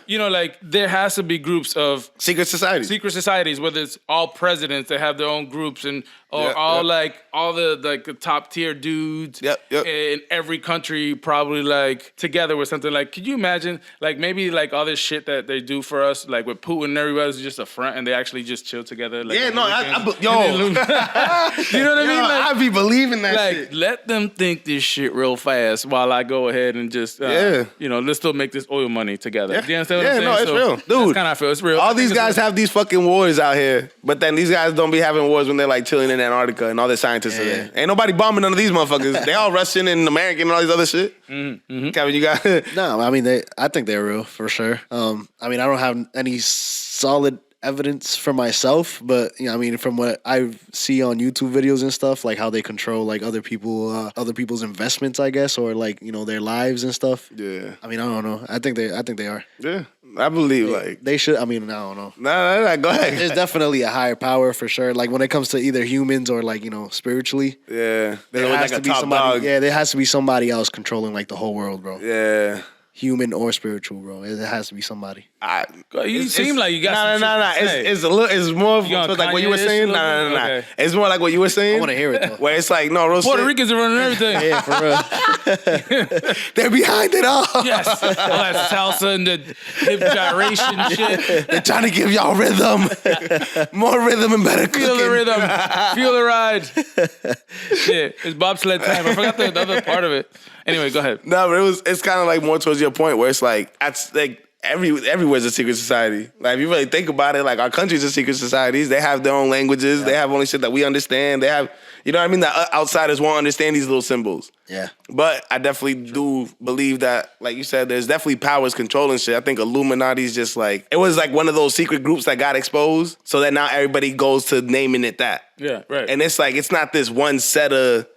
like there has to be groups of secret societies, whether it's all presidents that have their own groups and like all the top tier dudes in every country probably like together with something. Like, could you imagine like maybe like all this shit that they do for us, like with Putin and everybody's just a front and they actually just chill together? Like, yo, you know what I mean? Like, I be believing that like, shit. let them think this shit real fast while I go ahead and just, let's still make this oil money together. Do you understand what I'm saying? No, it's real. Dude, that's kind of I feel. It's real. All these guys have these fucking wars out here, but then these guys don't be having wars when they're like chilling in Antarctica and all the scientists are there. Ain't nobody bombing none of these motherfuckers. They all Russian and American and all these other shit. Mm-hmm. Kevin, you got No, I mean, I think they're real for sure. I don't have any solid evidence for myself, but from what I see on YouTube videos and stuff, like how they control like other people's investments, I guess, or like their lives and stuff. Yeah. I don't know. I think they are. Yeah. I believe they should. I don't know. Nah, go ahead. There's definitely a higher power for sure. Like when it comes to either humans or like spiritually. Yeah. There has to be somebody. Yeah, there has to be somebody else controlling like the whole world, bro. Yeah. Human or spiritual, bro. It has to be somebody. You seem like you got No. It's more towards like what you were saying. No. Okay. It's more like what you were saying. I want to hear it though. Where it's like, no, real Puerto shit. Ricans are running everything. Yeah, for real. They're behind it all. Yes. All that salsa and the hip gyration shit. They're trying to give y'all rhythm. More rhythm and better cooking. Feel the rhythm. Feel the ride. Shit. It's bobsled time. I forgot the other part of it. Anyway, go ahead. No, but it's kind of like more towards your point where it's like, everywhere's a secret society. Like, if you really think about it, like, our countries are secret societies. They have their own languages. Yeah. They have only shit that we understand. They have, you know what I mean? That outsiders won't understand these little symbols. Yeah. But I definitely do believe that, like you said, there's definitely powers controlling shit. I think Illuminati's just like, it was like one of those secret groups that got exposed, so that now everybody goes to naming it that. Yeah, right. And it's like, it's not this one set of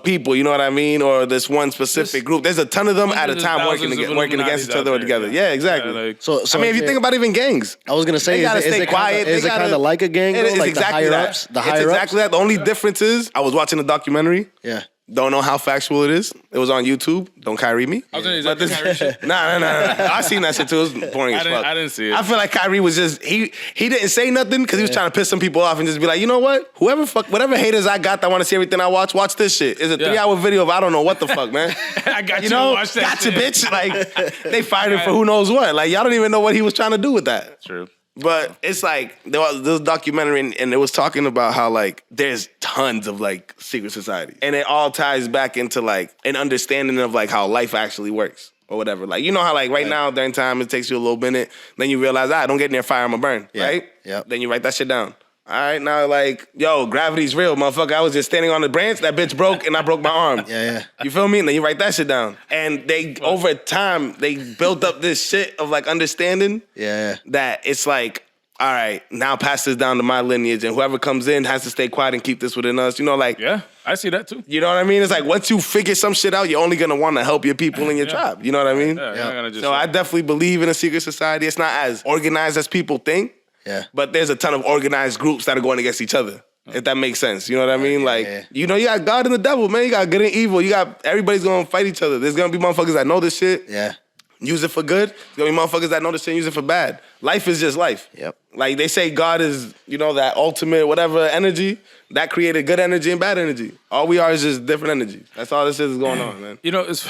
people, you know what I mean? Or this one specific group. There's a ton of them at a time working against each other or together. Yeah, exactly. Yeah, like, so I mean, if you think about even gangs. I was gonna say, is it kind of like a gang? It is like exactly the higher that. ups? The it's higher exactly ups? that. The only difference is I was watching a documentary. Yeah. Don't know how factual it is. It was on YouTube. Don't Kyrie me. I was gonna say, is that the Kyrie shit? Nah. I seen that shit too. It was boring as fuck. I didn't see it. I feel like Kyrie was just, he didn't say nothing because he was trying to piss some people off and just be like, you know what? Whatever haters I got that want to see everything I watch this shit. It's a 3-hour video of I don't know what the fuck, man. I got you know, watch that gotcha, shit. bitch. Like, they fired him for who knows what. Like, y'all don't even know what he was trying to do with that. True. But it's like, there was this documentary and it was talking about how, like, there's tons of, like, secret society. And it all ties back into, like, an understanding of, like, how life actually works or whatever. Like, you know how, like, right now, during time, it takes you a little minute. Then you realize, don't get near fire, I'm gonna burn, right? Yeah. Then you write that shit down. All right, now, like, yo, gravity's real, motherfucker. I was just standing on the branch, that bitch broke, and I broke my arm. Yeah. You feel me? And then you write that shit down. And they, over time, they built up this shit of, like, understanding that it's like, all right, now pass this down to my lineage, and whoever comes in has to stay quiet and keep this within us. You know, like... Yeah, I see that too. You know what I mean? It's like, once you figure some shit out, you're only going to want to help your people in your tribe. You know what I mean? Yeah. So I definitely believe in a secret society. It's not as organized as people think. Yeah. But there's a ton of organized groups that are going against each other. If that makes sense. You know what I mean? Like, you know, you got God and the devil, man. You got good and evil. Everybody's going to fight each other. There's going to be motherfuckers that know this shit. Yeah. Use it for good. There's going to be motherfuckers that know this shit and use it for bad. Life is just life. Yep. Like, they say God is, you know, that ultimate whatever energy that created good energy and bad energy. All we are is just different energy. That's all this is going on, man. You know, it's...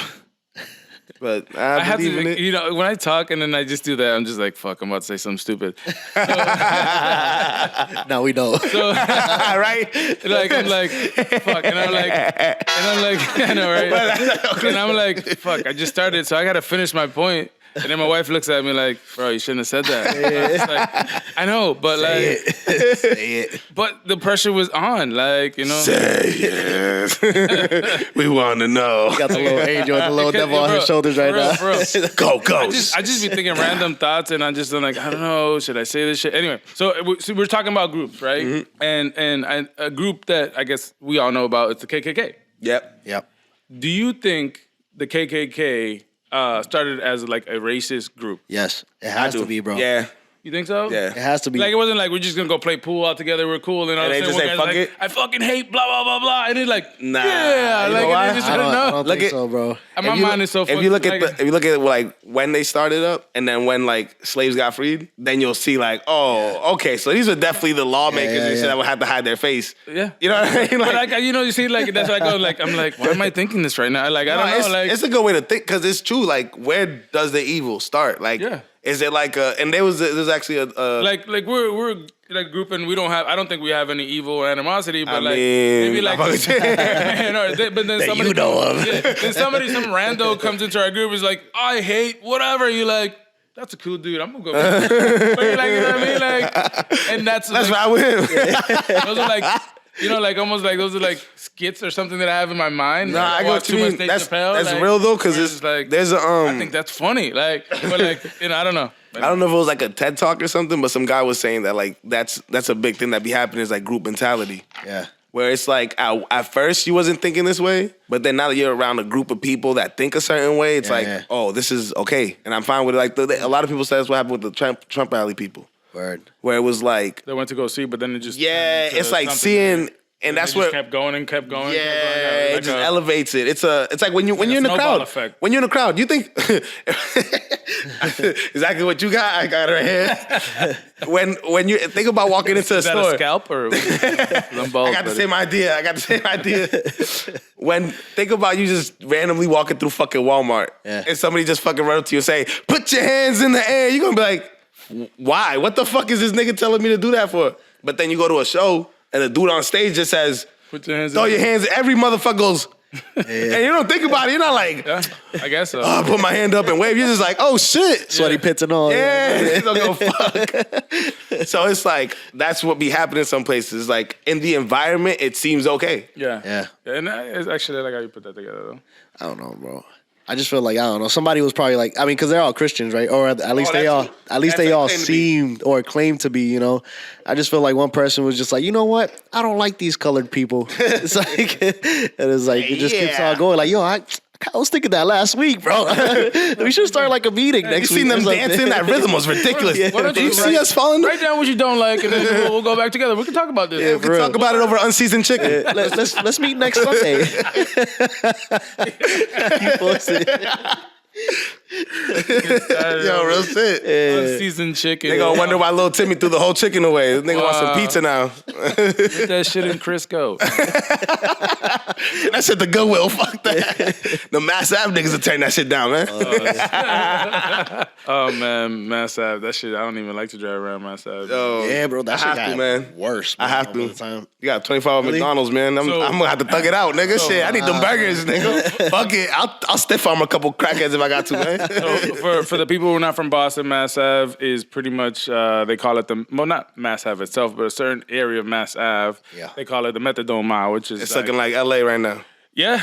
But I have believe in to, it. you know, when I talk and then I just do that, I'm just like, fuck, I'm about to say something stupid. No, we don't. So, right? like, I'm like, fuck, and I'm like, I know, right? And I'm like, fuck, I just started, so I got to finish my point. And then my wife looks at me like, bro, you shouldn't have said that. It's like, I know, but Say like, Say it. but the pressure was on, like, you know. Say it. We want to know. Got the little angel and the little devil on his shoulders right now. For real. Go, ghost. I just be thinking random thoughts, and I'm like, I don't know, should I say this shit? Anyway, so we're talking about groups, right? Mm-hmm. And a group that I guess we all know about is the KKK. Yep. Do you think the KKK started as like a racist group? Yes, it has to be, bro. Yeah. You think so? Yeah. It has to be. Like, it wasn't like we're just gonna go play pool all together, we're cool, and all of a they sudden just one say, guy's fuck like, it? I fucking hate blah, blah, blah, blah. And it's like, Nah. yeah, You like, know why? and they just I didn't know. don't Look think at- so, bro. And my mind is so fucking... If you look at like when they started up and then when like slaves got freed, then you'll see like, okay, so these are definitely the lawmakers and shit that would have to hide their face. Yeah. You know what I mean? But like, you know, you see, like, that's what I go, like, I'm like, why am I thinking this right now? Like, I don't know, like... It's a good way to think because it's true. Like, where does the evil start? Like, is it like and there's actually a like we're like a group and we don't have, I don't think we have any evil or animosity, but I mean, maybe like, but then somebody, you know of. then some rando comes into our group is like, I hate whatever. You like, that's a cool dude. I'm gonna go. But you're like, you know what I mean? Like, and that's right like, with him. those are like, you know, like almost like those are like skits or something that I have in my mind. Nah, like, I go watch to too much mean. Dave That's Chappelle, real though, because where it's like, there's a I think that's funny. Like, but like, you know, I don't know. I don't know if it was like a TED talk or something, but some guy was saying that like that's a big thing that be happening is like group mentality. Yeah. Where it's like at first you wasn't thinking this way, but then now that you're around a group of people that think a certain way, it's oh, this is okay, and I'm fine with it. Like a lot of people say that's what happened with the Trump rally people. Word. Where it was like They went to go see, but then it just it's like seeing And that's It just where kept going and kept going. yeah, kept going. it just elevates it. It's like when you're in the snowball crowd. effect. When you're in the crowd, you think exactly what you got. I got right here. When you think about walking into a Is that store, a scalp or? I got the same idea. When think about you just randomly walking through fucking Walmart and somebody just fucking run up to you and say, "Put your hands in the air." You're gonna be like, "Why? What the fuck is this nigga telling me to do that for?" But then you go to a show and the dude on stage just says, Put your hands throw your hands. Every motherfucker goes, and you don't think about it. You're not like, Yeah, I guess so. oh, put my hand up and wave. You're just like, oh shit. Sweaty pits and all. Yeah, don't go fuck. So it's like, that's what be happening some places. Like in the environment, it seems okay. Yeah. And it's actually like how you put that together though. I don't know, bro. I just feel like, I don't know. Somebody was probably like, I mean, because they're all Christians, right? Or at least they all seemed or claimed to be, you know. I just feel like one person was just like, you know what? I don't like these colored people. It's like, it just keeps on going. Like, yo, I was thinking that last week, bro. We should start like a meeting next You week. seen them dancing? That rhythm was ridiculous. Why don't you see us falling? Write down what you don't like, and then we'll go back together. We can talk about this. Yeah, we can talk about it over unseasoned chicken. Let's meet next Sunday. You posted. Yo, real shit. Unseasoned chicken. They gonna wonder why little Timmy threw the whole chicken away. This nigga wants some pizza now. Get that shit in Crisco. That shit the Goodwill. Fuck that. The Mass Ave niggas will turn that shit down, man. Oh man, Mass Ave. That shit. I don't even like to drive around Mass Ave. Yo, Yeah, bro. That I shit have got to, man. worse. I have over to. the time. You got 24 hour Really? McDonald's, man. I'm gonna have to thug it out, nigga. Shit, I need them burgers, nigga. Fuck it. I'll stiff arm a couple crackheads if I got to, man. So for the people who are not from Boston, Mass Ave is pretty much they call it not Mass Ave itself, but a certain area of Mass Ave. Yeah. They call it the Methadone Mile, which is It's looking like LA right now. Yeah.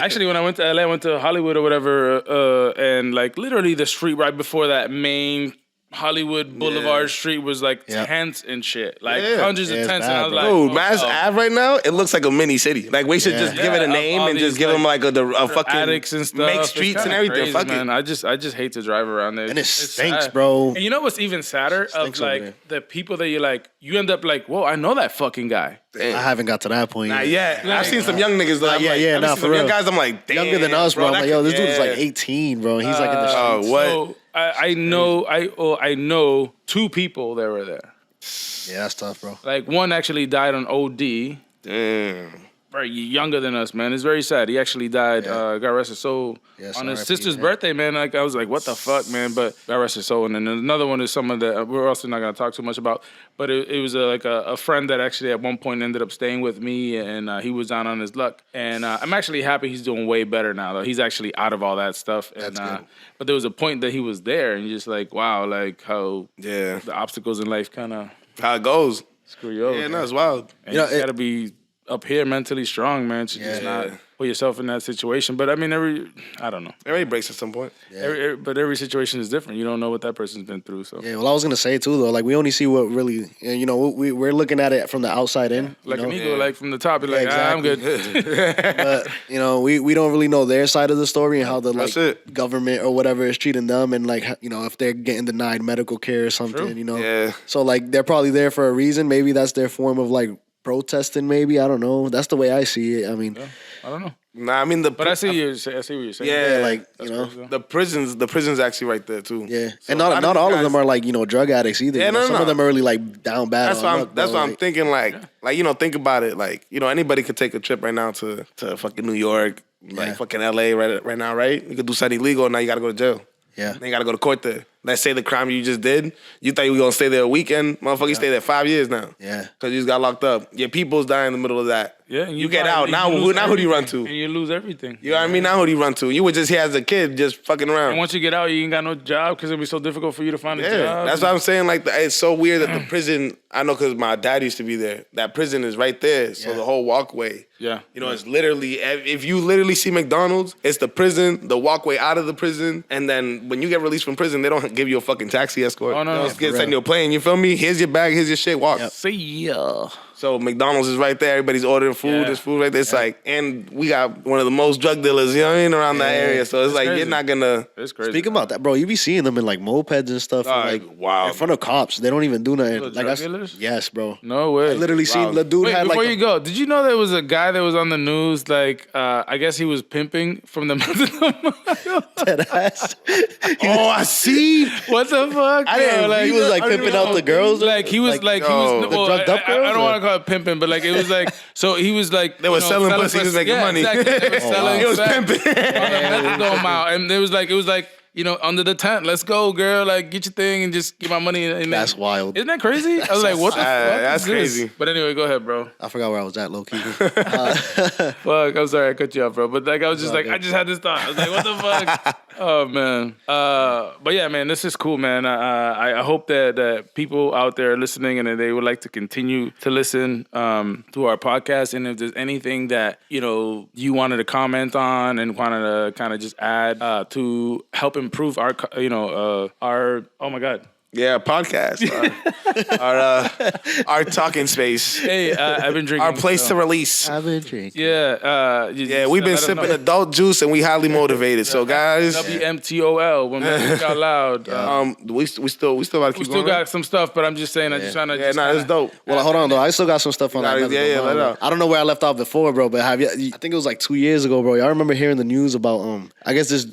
Actually, when I went to LA, I went to Hollywood or whatever, and like literally the street right before that main Hollywood Boulevard street was like tents and shit, like hundreds of it's tents. bad, And I was bro. like, Dude, Mass Ave right now, it looks like a mini city. Like we should just give it a name all and just these, give them like a fucking attics and stuff, make It's streets and kinda everything. crazy, Fuck man. it. I just hate to drive around there. And it It's stinks, sad. bro. And you know what's even sadder of Stinks over there. like the people that you end up like, whoa, I know that fucking guy. I haven't got to that point Nah, yet. yeah, I've seen some young niggas. Like, yeah, I've seen nah, some for young real. guys. I'm like, damn, Younger than us, bro. I'm that like, yo, this could- dude is like yeah. 18, bro. And he's like in the Oh, streets. what? So I know two people that were there. Yeah, that's tough, bro. Like one actually died on OD. Damn. Very younger than us, man. It's very sad. He actually died. God rest his soul Yeah, on his RIP, sister's man. birthday, man. Like I was like, what the fuck, man? But God rest his soul. And then another one is someone that we're also not gonna talk too much about. But it was a friend that actually at one point ended up staying with me, and he was down on his luck. And I'm actually happy he's doing way better now, though. He's actually out of all that stuff. And, That's good. But there was a point that he was there, and you're just like, wow, like how the obstacles in life kind of How it goes. screw you over. Yeah, no, it's wild. And You know, you gotta be up here mentally strong, man, to just not put yourself in that situation. But I mean, I don't know. Everybody breaks at some point. But every situation is different. You don't know what that person's been through. So Yeah, well, I was gonna say too though, like we only see what really, you know, we're looking at it from the outside in. like you know? an ego, like from the top, you're like, I'm exactly. good. But you know, we don't really know their side of the story and how the like That's it. government or whatever is treating them, and like you know if they're getting denied medical care or something, True. you know. Yeah. So like they're probably there for a reason. Maybe that's their form of like protesting. Maybe I don't know. That's the way I see it. I mean, I don't know. Nah, I mean But I see what you're saying. Yeah, like That's you know. crazy, though. the prison's actually right there too. Yeah, So and a lot not of all these of them guys- are like you know drug addicts either. Yeah, you know? no, Some no. of them are really like down bad. That's on why I'm. luck, That's bro, why I'm like- thinking. Like you know, think about it. Like you know, anybody could take a trip right now to fucking New York, like fucking LA right now, right? You could do something illegal, and now you got to go to jail. Yeah. Then you got to go to court there. Let's say the crime you just did, you thought you were gonna stay there a weekend, motherfucker. You stay there 5 years now. Yeah. Because you just got locked up. Your people's dying in the middle of that. Yeah, and You get probably- out now. lose Who do you run everything, to? And you lose everything. You know what I mean? Now who do you run to? You were just here as a kid, just fucking around. And once you get out, you ain't got no job because it'll be so difficult for you to find a Yeah, job. that's what I'm saying. Like, it's so weird that the prison. I know because my dad used to be there. That prison is right there, so the whole walkway. Yeah. you know, it's literally if you literally see McDonald's, it's the prison, the walkway out of the prison, and then when you get released from prison, they don't give you a fucking taxi escort. Oh, no, They no, just for get real. sent you a plane. You feel me? Here's your bag. Here's your shit. Walk. See ya. So So McDonald's is right there. Everybody's ordering food. Yeah. There's food right there. It's like, and we got one of the most drug dealers, you know what I mean, around that area. So it's like, crazy. you're not gonna. It's crazy. Speaking about that, bro, you be seeing them in like mopeds and stuff, and, like wow. in front of cops. They don't even do nothing. Those Like drug dealers? yes, bro. No way. I literally seen the dude Wait, had before like. you go, did you know there was a guy that was on the news? Like, I guess he was pimping from the Dead ass. Oh, I see. What the fuck? I didn't- Yo, he was like pimping out the girls. Like he was like he was the drugged up I girls, don't or- want to call it pimping, but like it was like so he was like They were selling pussy, he was making money. Exactly. They were selling He was sex pimping. on the methadone mile, and it was like under the tent. Let's go, girl. Like get your thing and just get my money. And That's wild. Isn't that crazy? I was like, what the fuck? That's is this? crazy. But anyway, go ahead, bro. I forgot where I was at, low key. Fuck, I'm sorry I cut you off, bro. But like I was just like, I just had this thought. I was like, what the fuck? Oh man. But yeah, man, this is cool, man. I hope that people out there are listening and that they would like to continue to listen to our podcast. And if there's anything that you wanted to comment on and wanted to kind of just add to help improve our oh my god. Yeah, podcast. Our talking space. Hey, I've been drinking. Our place to release. I've been drinking. Yeah. Yeah, we've been let 'em sipping know. adult juice and we highly motivated. So guys, WMTOL when we think out loud. we still gotta keep We still going. got some stuff, but I'm just saying. I'm just trying to. Yeah, nah, it's dope. Well, hold on though. I still got some stuff on that. Yeah, yeah, let it out. I don't know where I left off before, bro. But have you? I think it was like 2 years ago, bro. Y'all remember hearing the news about I guess this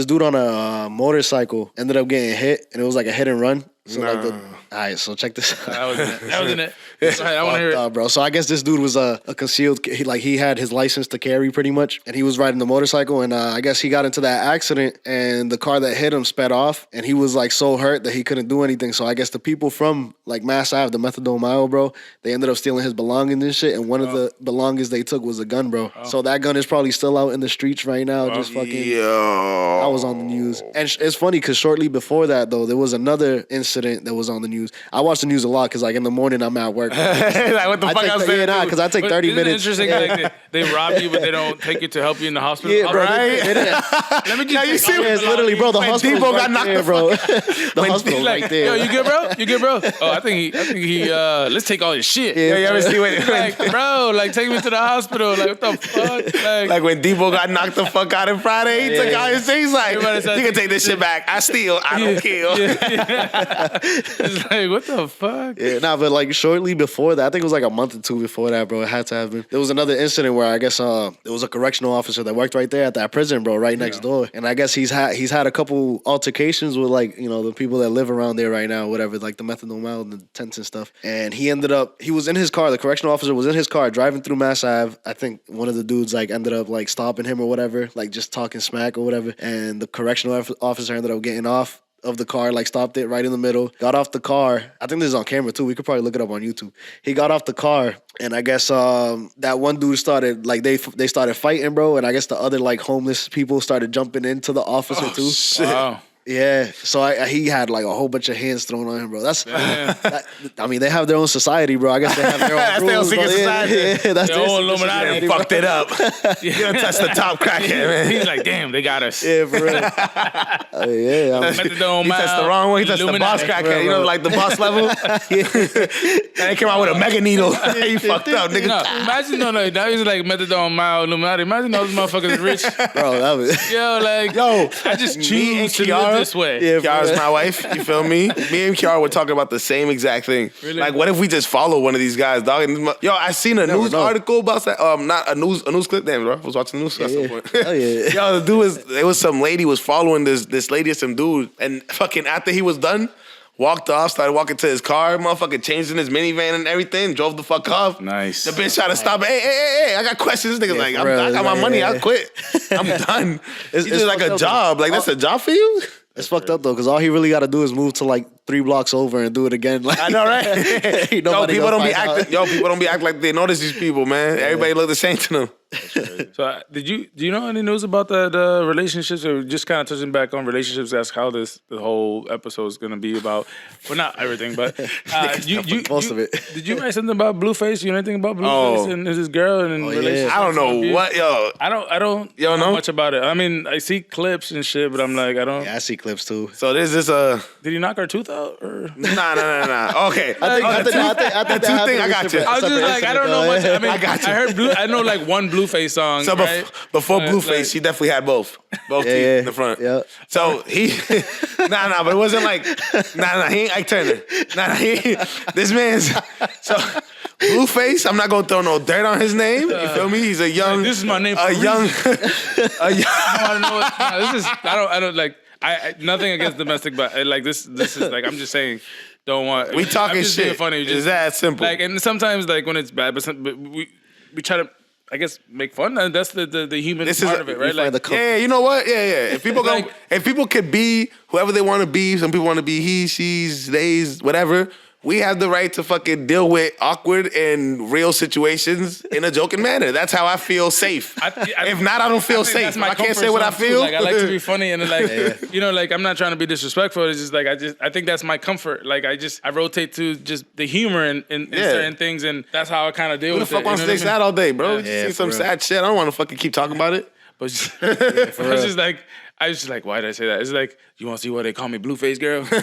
dude on a motorcycle ended up getting hit, and it was like a hit and run. So like all right, so check this out. That was in it. I want to hear it. Bro. So I guess this dude was a concealed. He had his license to carry pretty much, and he was riding the motorcycle. And I guess he got into that accident, and the car that hit him sped off, and he was like so hurt that he couldn't do anything. So I guess the people from like Mass Ave, the methadone mile, bro, they ended up stealing his belongings and shit. And one of the belongings they took was a gun, bro. So that gun is probably still out in the streets right now, just fucking. Yo. I was on the news. And it's funny because shortly before that, though, there was another incident that was on the news. I watch the news a lot because, like, in the morning I'm at work. Like what the fuck I was saying? Because I take But 30 isn't it minutes. interesting, like they rob you, but they don't take you to help you in the hospital. Yeah, bro. Right? Let me just. Yeah, you see, Yeah, it's literally, bro, the When hospital Debo got right knocked there, the bro. The hospital Like, right there. yo, you good, bro? You good, bro? Oh, I think he. Let's take all his shit. Yeah, You ever see when Like, bro, like take me to the hospital. Like, what the fuck? like when Debo got knocked the fuck out on Friday, he took out his thing. He's like, Everybody said- you can take this shit back. I steal. I don't kill. It's like, what the fuck? Yeah, nah, but like shortly before that, I think it was like a month or two before that, bro. It had to have been. There was another incident where I guess there was a correctional officer that worked right there at that prison, bro, right next door. And I guess he's had a couple altercations with like the people that live around there right now, whatever, like the methadone mile and the tents and stuff. And he was in his car. The correctional officer was in his car driving through Mass Ave. I think one of the dudes like ended up like stopping him or whatever, like just talking smack or whatever. And the correctional officer ended up getting off of the car, like stopped it right in the middle, got off the car. I think this is on camera too. We could probably look it up on YouTube. He got off the car, and I guess that one dude started like they started fighting, bro. And I guess the other like homeless people started jumping into the officer too. Shit. Wow. Yeah, so he had like a whole bunch of hands thrown on him, bro. I mean, they have their own society, bro. I guess they have their own That's their own rules, secret bro. society. Yeah, that's Their their own secret Illuminati. society, They bro. fucked it up. You don't touch the top crackhead, man. He's like, damn, they got us. Yeah, for real. Yeah, Methadone He touched the mile, wrong one. He touched the boss Illuminati. crackhead. You know, like the boss level. And they came out with a mega needle. He fucked up, nigga. No, imagine now he's like methadone mile Illuminati. Imagine those motherfuckers rich. bro, that was. Yo, like, Yo, I just me choose and to Kiara- live this way. Yeah, Kiara's my wife. You feel me? Me and Kiara were talking about the same exact thing. Really? Like, what if we just follow one of these guys, dog? And yo, I seen a news know. article about that. Not a news clip. Damn, bro. I was watching the news at some point. Oh, yeah. Yo, the dude there was some lady was following this lady or some dude, and fucking after he was done, walked off, started walking to his car, motherfucker changed in his minivan and everything, drove the fuck off. Nice. The bitch tried to stop it. Hey, I got questions. This nigga's like, for I real. got my Yeah, money, yeah. I'll quit. I'm done. It's He did like fucked a up, job. Like, that's a job for you? It's fucked up though, because all he really got to do is move to like 3 blocks over and do it again. Like, I know, right? ain't Yo, nobody people gonna don't be find out. acting. Yo, people don't be acting like they notice these people, man. Everybody look the same to them. So do you know any news about the relationships? Or just kind of touching back on relationships? That's how the whole episode is going to be about. Well, not everything, but most of it. Did you write something about Blueface? You know anything about Blueface and his girl and relationships? I don't know what, yo. I don't know much about it. I mean, I see clips and shit, but I'm like, I don't. Yeah, I see clips too. So this is a. Did he knock her tooth out? Or? Nah. Okay. I think the two thing I got you. I was just like, I don't know much. I mean, I got you. I heard I know like one Blueface song. So right? before Blueface, like, she definitely had both teeth in the front. Yeah. So he, but it wasn't like, he ain't Ike Turner. This man's, so Blueface, I'm not gonna throw no dirt on his name. You feel me? He's a young. This is my name. A young. I don't like. I nothing against domestic, but like this is like I'm just saying. Don't want. We talking I'm just shit. Being funny. It's that simple. Like, and sometimes like when it's bad, but we try to, I guess, make fun. And that's the human part of it, right? Like, yeah, you know what? Yeah. If people if people could be whoever they want to be, some people want to be he, she's, they's, whatever. We have the right to fucking deal with awkward and real situations in a joking manner. That's how I feel safe. If not, I don't feel safe. I can't say what I feel. Like, I like to be funny and like, you know, like I'm not trying to be disrespectful. It's just like I think that's my comfort. Like I rotate to just the humor in certain things, and that's how I kind of deal with it. Who the fuck wants to stay sad all day, bro? You see some sad shit. I don't want to fucking keep talking about it. But I was just like, why did I say that? It's like, you want to see why they call me Blueface girl? Keep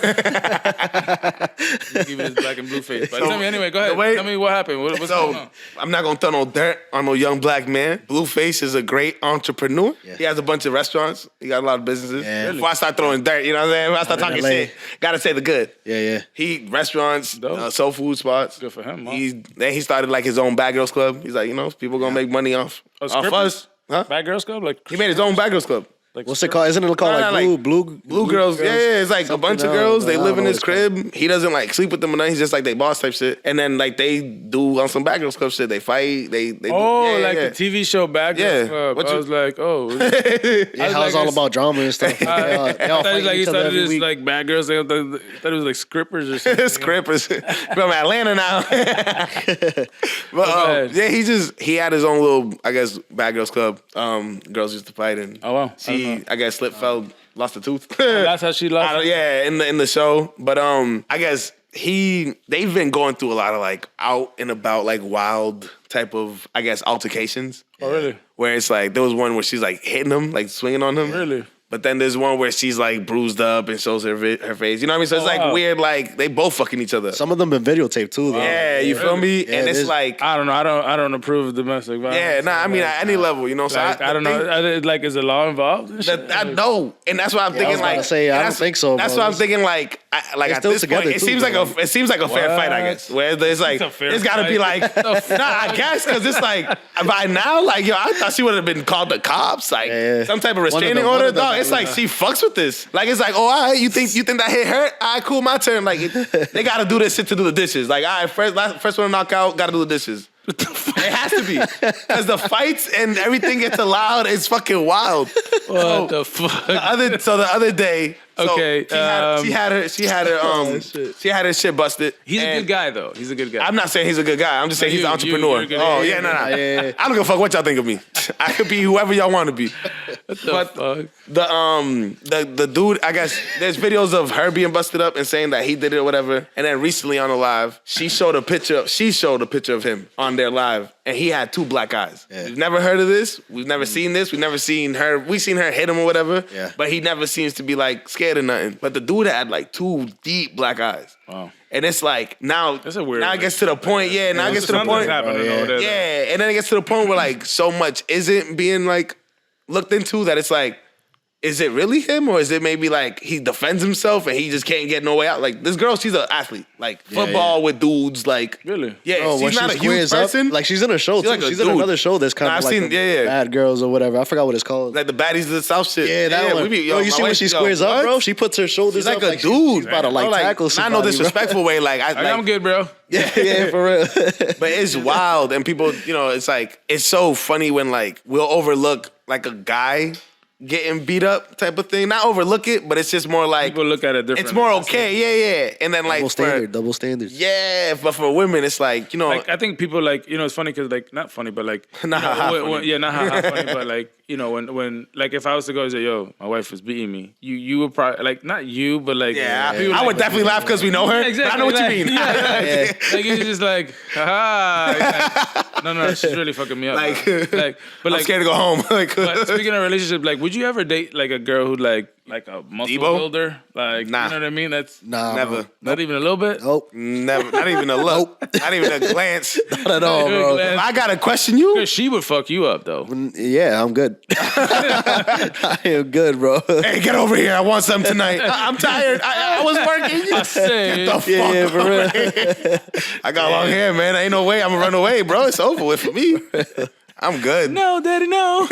it as black and Blueface. But tell me anyway, go ahead. Tell me what happened. What's going on? I'm not going to throw no dirt on no young black man. Blueface is a great entrepreneur. Yeah. He has a bunch of restaurants. He got a lot of businesses. Yeah. Before I start throwing dirt, you know what I'm saying? Before I start talking shit, got to say the good. Yeah. He, restaurants, soul food spots. Good for him, huh? Then he started like his own Bad Girls Club. He's like, you know, people going to make money off us. Huh? Bad Girls Club? Like he made his own Bad Girls Club. Like what's it called? Isn't it called Blue Girls? Yeah, it's like a bunch of girls. They live in his crib. He doesn't like sleep with them or nothing. He's just like they boss type shit. And then like they do on some Bad Girls Club shit. They fight. They the TV show Bad Girls Club. I was like, how it's all about drama and stuff. I thought he started this like Bad Girls. I thought it was like Scrippers or something. Scrippers from Atlanta now. But he had his own little, I guess, Bad Girls Club. Girls used to fight and she, I guess, fell, lost a tooth. That's how she lost. In the show. But I guess they've been going through a lot of like out and about like wild type of, I guess, altercations. Oh really? Where it's like there was one where she's like hitting him, like swinging on him. Really? But then there's one where she's like bruised up and shows her face. You know what I mean? So it's like weird, like they both fucking each other. Some of them been videotaped too, though. Yeah, you feel me? Yeah, and it's like I don't know. I don't approve of domestic violence. Yeah, I mean at any level, you know. So like, I don't know. Like, is the law involved? I know, and that's why I'm thinking like. I don't think so. That's why I'm thinking like at this point, it seems like a fair fight, I guess. Where it's like it's got to be like I guess because it's like by now, like yo, I thought she would have been called the cops, like some type of restraining order. Dog, it's like she fucks with this. Like it's like, oh, all right, you think that hit hurt? All right, cool, my turn. Like they gotta do this shit to do the dishes. Like, all right, first one to knock out, gotta do the dishes. It has to be. Because the fights and everything gets allowed. It's fucking wild. What the fuck? The other day, okay, she had her shit busted. He's a good guy though. He's a good guy. I'm not saying he's a good guy. I'm just saying he's an entrepreneur. I don't give a fuck what y'all think of me. I could be whoever y'all want to be. What the fuck? The dude, I guess there's videos of her being busted up and saying that he did it or whatever. And then recently on the live, she showed a picture of him on their live, and he had 2 black eyes. Yeah. We've never heard of this. We've never seen this. We've never seen her. We've seen her hit him or whatever. Yeah. But he never seems to be like scared of nothing. But the dude had like 2 deep black eyes. Wow. And it's like now it gets to the point. Yeah, now it gets to the point. And then it gets to the point where like so much isn't being like looked into that it's like, is it really him or is it maybe like he defends himself and he just can't get no way out? Like this girl, she's an athlete, like football with dudes, like really. Yeah, she's not a huge person. Like she's in a show. She's in another show that's kind of like Bad Girls or whatever. I forgot what it's called. Like the Baddies of the South shit. Yeah, that one. You see when she squares up, bro? She puts her shoulders like up a dude. She's about to like tackle somebody. Not no disrespectful way. Like I'm good, bro. Yeah, for real. But it's wild, and people, it's like it's so funny when like we'll overlook like a guy getting beat up type of thing. Not overlook it, but it's just more like People look at it differently. it's more okay. Yeah. And then like double standards. Yeah, but for women, it's like, you know, Like I think people like, you know, it's funny because like not funny, but like Not you know, ha-ha when- funny. yeah, not ha funny, but like you know when like if I was to go and say, yo, my wife was beating me, you would probably like not you, but like people, I would definitely laugh because we know her. Exactly, But I know what like, you mean. Yeah, like it's just like, haha. Like, no, she's really fucking me up. Like, but I'm like, scared to go home. Like, but speaking of relationship, like, would you ever date like a girl who like a muscle Debo? builder? Like, Nah. you know what I mean? That's Nah, never. not even a little bit. Nope. Never. Not even a look. Not even a glance. Not at all, bro. Glance. I gotta question you. Because she would fuck you up though. Yeah, I'm good. I am good, bro. Hey, get over here. I want something tonight. I'm tired. I was working. I say, Get the fuck Yeah, for over real. here. I got long hair, man. Ain't no way I'm gonna run away, bro. It's over with for me. I'm good. no, daddy, no.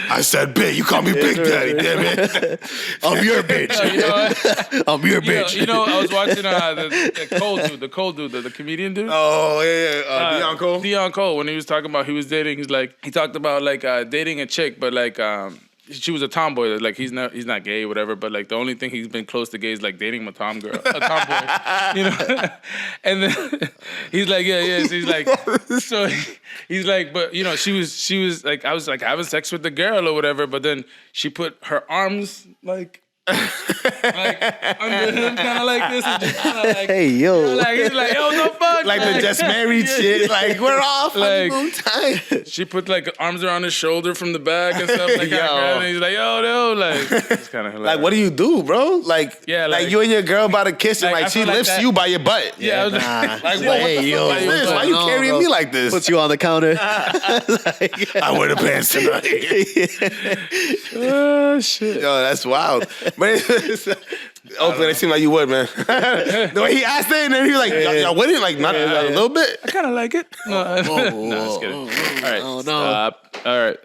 I said big. You call me Big Daddy, damn it. I'm your bitch. You know what? I'm your bitch. You know, I was watching the cold dude, the comedian dude. Oh, yeah. Deion Cole? Deion Cole, when he was talking about he talked about like dating a chick, but like she was a tomboy. Like he's not gay, whatever. But like the only thing he's been close to gay is like dating a tomboy. You know. And then he's like, yeah. So he's like, but you know, she was like, I was like having sex with the girl or whatever. But then she put her arms like under him, kind of like this, and just kind of like, Hey, yo. like he's like, yo, what the fuck, Like the just married shit. Like, we're off Like- honeymoon time. She put like arms around his shoulder from the back and stuff like Yo. that. And he's like, yo, like it's kind of hilarious. Like, what do you do, bro? Like, Yeah, like like- you and your girl about to kiss, and Like, I like she feel like lifts that- you by your butt. Yeah, I was Nah. like, Like, She's what hey, the yo, fuck is this? Why you no, carrying bro. me like this? Puts you on the counter. I wear the pants tonight. oh shit. Yo, that's wild. But hopefully they seem like you would, man. The way he asked it, and then he was like, y'all wouldn't? Like, not a little bit? I kind of like it. No, just kidding. All right, Oh, no. stop. All right.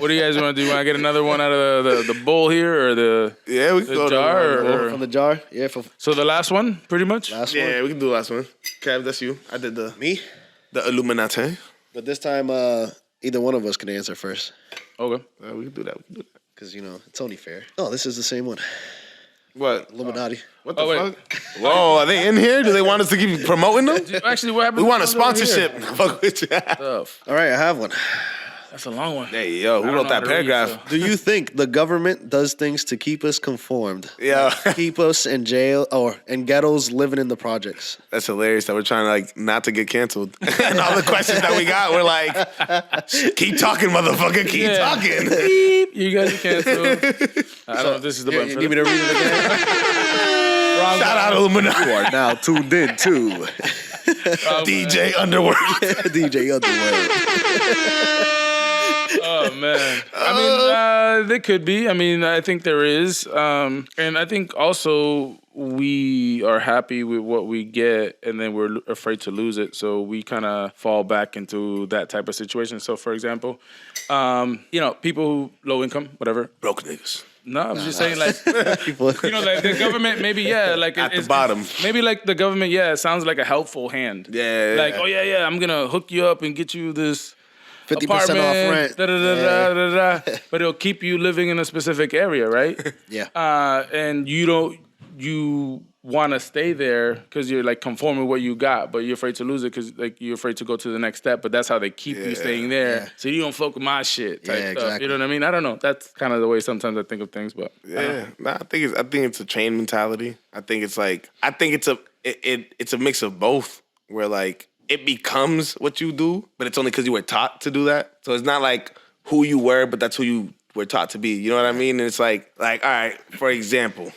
What do you guys want to do? Want to get another one out of the bowl here or the Yeah, we can go jar? to From the jar? Yeah, for So the last one, pretty much? last one. Yeah, we can do the last one. Kev, that's you. I did the Me? the Illuminati. But this time, either one of us can answer first. Okay. We can do that. Because, it's only fair. Oh, this is the same one. What? Illuminati. What the Oh, wait. fuck? Whoa, are they in here? Do they want us to keep promoting them? Actually, what happened? We want a to the ones over sponsorship. here? Fuck with you. Stuff. All right, I have one. That's a long one. Hey, yo, who I don't wrote know that how to read, paragraph? Do you think the government does things to keep us conformed? Yeah. Keep us in jail or in ghettos living in the projects? That's hilarious that we're trying to like not to get canceled. And all the questions that we got were like, keep talking, motherfucker, keep Yeah. talking. Beep. You guys are canceled. I don't know if this is the button You for need me to read it again? Wrong Shout out Illuminati. You are now tuned in to wrong DJ Underworld. DJ Underworld. Oh man. I mean, there could be. I mean, I think there is. And I think also we are happy with what we get and then we're afraid to lose it. So we kind of fall back into that type of situation. So for example, people who low income, whatever. Broke niggas. No, I'm just saying like, People. like the government maybe, yeah, like At the it's- bottom. Maybe like the government, yeah, it sounds like a helpful hand. Yeah. Like, oh yeah, I'm going to hook you up and get you this 50% apartment, off rent. but it'll keep you living in a specific area, right? Yeah. And you want to stay there because you're like conforming with what you got, but you're afraid to lose it because like you're afraid to go to the next step. But that's how they keep you staying there, Yeah. so you don't fuck with my shit type Yeah, stuff. exactly. You know what I mean? I don't know. That's kind of the way sometimes I think of things, but Yeah, I think it's a chain mentality. I think it's a mix of both. Where like it becomes what you do, but it's only because you were taught to do that. So it's not like who you were, but that's who you were taught to be. You know what I mean? And it's like all right, for example,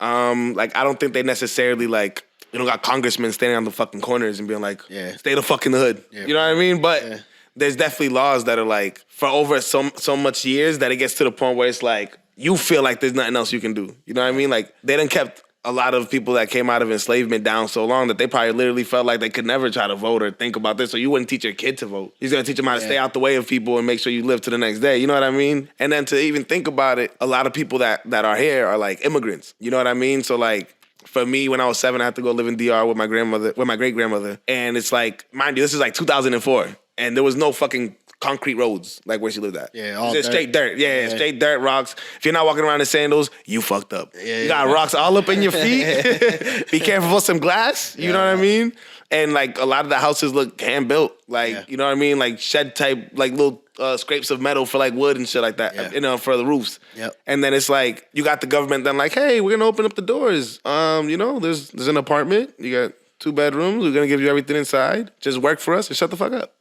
like I don't think they necessarily like got congressmen standing on the fucking corners and being like, Yeah. stay the fuck in the hood. Yeah. You know what I mean? But there's definitely laws that are like for over so much years that it gets to the point where it's like you feel like there's nothing else you can do. You know what I mean? Like they done kept a lot of people that came out of enslavement down so long that they probably literally felt like they could never try to vote or think about this. So you wouldn't teach your kid to vote. You're gonna teach them how to stay out the way of people and make sure you live to the next day. You know what I mean? And then to even think about it, a lot of people that are here are like immigrants. You know what I mean? So like for me, when I was 7, I had to go live in DR with my great grandmother. And it's like, mind you, this is like 2004. And there was no fucking concrete roads, like where she lived at. Yeah, all it's just dirt. straight dirt. Yeah, straight dirt, rocks. If you're not walking around in sandals, you fucked up. You got rocks all up in your feet. Be careful for some glass. You know what I mean? And like a lot of the houses look hand built, like you know what I mean, like shed type, like little scrapes of metal for like wood and shit like that, you know, for the roofs. And then it's like you got the government then like, hey, we're gonna open up the doors. You know, there's an apartment. You got 2 bedrooms. We're gonna give you everything inside. Just work for us and shut the fuck up.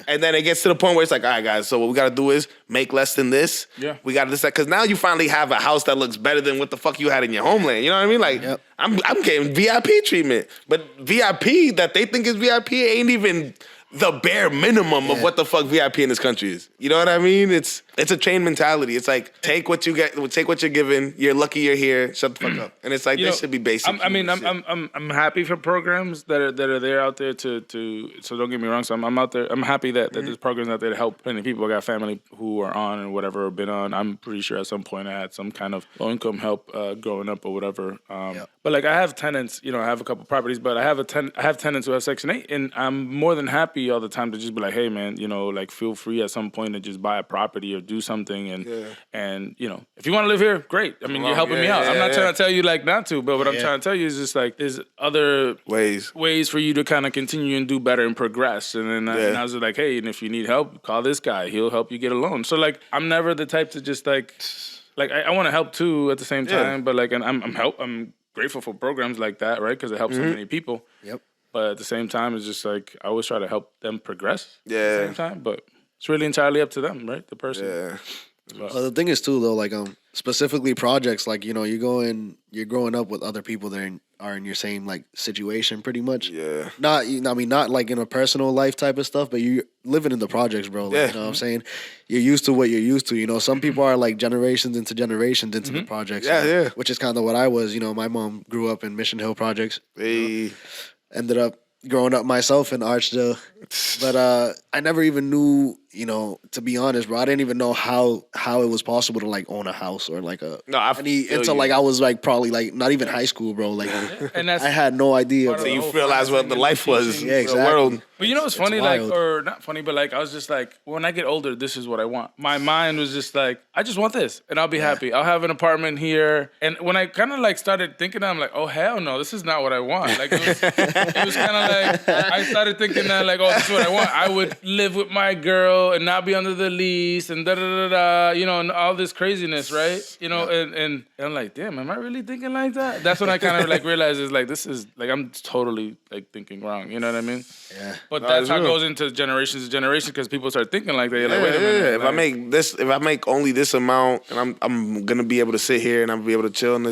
And then it gets to the point where it's like, all right, guys, so what we got to do is make less than this. We got to decide, because now you finally have a house that looks better than what the fuck you had in your homeland. You know what I mean? Like, I'm getting VIP treatment. But VIP that they think is VIP ain't even the bare minimum of what the fuck VIP in this country is. You know what I mean? It's a chain mentality. It's like, take what you get, take what you're given. You're lucky you're here. Shut the fuck up. And it's like, this should be basic. I'm happy for programs that are there out there to so don't get me wrong. So I'm out there. I'm happy that there's programs out there to help plenty of people. I got family who are on and whatever, or been on. I'm pretty sure at some point I had some kind of low income help growing up or whatever. But like I have tenants, you know, I have a couple properties, but I have tenants who have Section 8, and I'm more than happy all the time to just be like, hey man, you know, like feel free at some point to just buy a property or do something, and you know, if you want to live here, great. I mean, you're helping me out. I'm not trying to tell you like not to, but what I'm trying to tell you is just like there's other ways for you to kind of continue and do better and progress. And then and I was like, hey, and if you need help, call this guy. He'll help you get a loan. So like, I'm never the type to just like I want to help too at the same time, but like, and I'm grateful for programs like that, right? Because it helps so many people. But at the same time, it's just like I always try to help them progress. At the same time, but it's really entirely up to them, right? The person. Well, the thing is too, though, like specifically projects, like you know, you're growing up with other people that are in your same like situation, pretty much. Not like in a personal life type of stuff, but you living in the projects, bro. Like, you know what I'm saying? You're used to what you're used to. You know, some people are like generations into the projects. Which is kind of what I was. You know, my mom grew up in Mission Hill projects. Ended up growing up myself in Archdale, but I never even knew, you know, to be honest, bro, I didn't even know how it was possible to like own a house or like until like I was like probably like not even high school, bro. Like, and I had no idea. So you realize what the life was, exactly. The world. But you know what's funny, like, or not funny, but like I was just like, when I get older, this is what I want. My mind was just like, I just want this, and I'll be happy. I'll have an apartment here. And when I kind of like started thinking, I'm like, oh hell no, this is not what I want. Like it was kind of like I started thinking that like, oh, this is what I want. I would live with my girl and not be under the lease and you know, and all this craziness, right? You know, and I'm like, damn, am I really thinking like that? That's when I kind of like realized is like, this is like I'm totally like thinking wrong. You know what I mean? But that's how it goes into generations to generations because people start thinking like that. You're like, wait a minute. If I make only this amount, and I'm gonna be able to sit here and I'm gonna be able to chill. And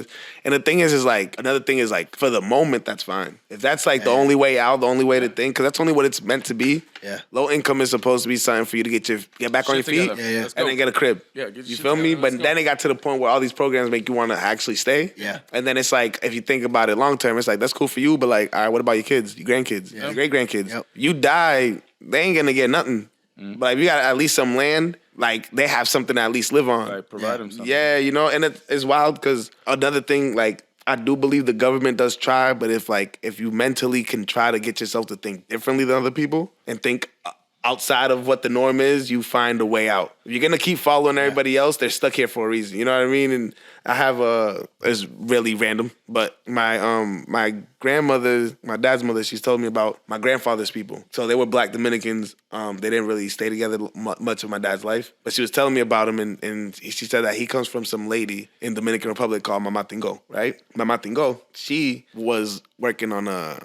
the thing is like another thing is like for the moment that's fine. If that's like the only way out, the only way to think, because that's only what it's meant to be. Low income is supposed to be something for you to get back on your feet and then get a crib. You feel me? But then it got to the point where all these programs make you want to actually stay. And then it's like if you think about it long term, it's like that's cool for you, but like, all right, what about your kids, your grandkids, your great grandkids? You die, they ain't gonna get nothing. But if you got at least some land, like they have something to at least live on. Like provide them something. Yeah, you know, and it's wild because another thing, like I do believe the government does try, but if you mentally can try to get yourself to think differently than other people and think outside of what the norm is, you find a way out. If you're gonna keep following everybody else, they're stuck here for a reason. You know what I mean? And I have it's really random, but my grandmother, my dad's mother, she's told me about my grandfather's people. So they were Black Dominicans. They didn't really stay together much of my dad's life, but she was telling me about him, and she said that he comes from some lady in Dominican Republic called Mama Tingo, right? Mama Tingo, she was working on a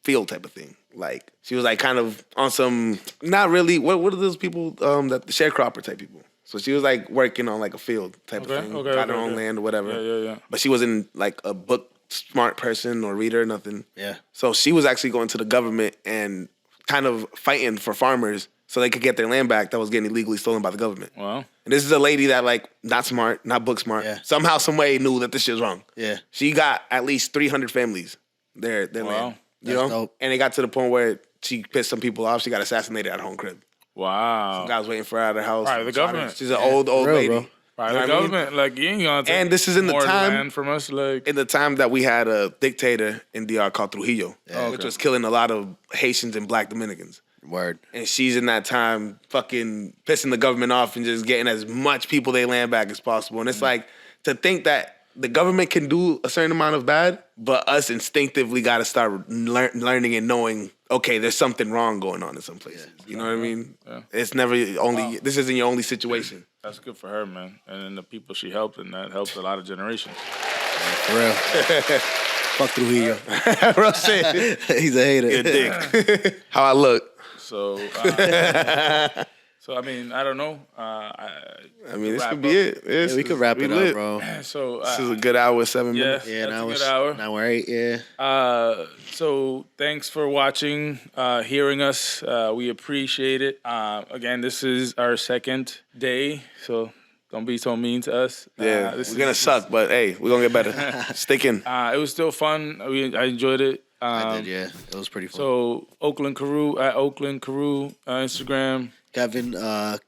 field type of thing. Like she was like kind of on some, not really, what are those people, that the sharecropper type people. So she was like working on like a field type of thing, got her own land or whatever. But she wasn't like a book smart person or reader, nothing. So she was actually going to the government and kind of fighting for farmers so they could get their land back that was getting illegally stolen by the government. Wow. And this is a lady that like not smart, not book smart, somehow, some way knew that this shit was wrong. She got at least 300 families their land. You know? Dope. And it got to the point where she pissed some people off. She got assassinated at her home crib. Wow. Some guy was waiting for her at her house. Right, the government. She's an old lady. Bro. Right, the government. Like, you ain't gonna take and this is in the time land from us, like in the time that we had a dictator in DR called Trujillo, which was killing a lot of Haitians and Black Dominicans. Word. And she's in that time fucking pissing the government off and just getting as much people they land back as possible. And it's like, to think that the government can do a certain amount of bad, but us instinctively got to start learning and knowing, okay, there's something wrong going on in some places. You know what I mean? Yeah. It's never only, this isn't your only situation. That's good for her, man. And then the people she helped, and that helped a lot of generations. For real. Fuck Trujillo. Real shit. He's a hater. You're a dick. How I look. So, I mean, I don't know. I mean, this could be it. Yeah, we could wrap it up, bro. So this is a good hour, 7 minutes. Yeah, that's now a good hour. Now we're 8, yeah. So thanks for watching, hearing us. We appreciate it. Again, this is our second day, so don't be so mean to us. Yeah, we're going to suck, but hey, we're going to get better. Stick in. It was still fun. I enjoyed it. I did, yeah. It was pretty fun. So Oakland Carew, at Oakland Carew, Instagram. Kev _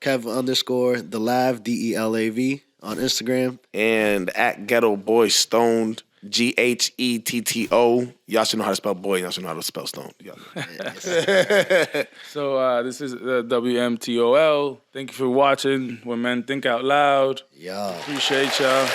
Delav, DELAV on Instagram. And at Ghetto Boy Stoned, GHETTO. Y'all should know how to spell boy. Y'all should know how to spell stoned. So this is WMTOL. Thank you for watching. When Men Think Out Loud. Yeah. Appreciate y'all.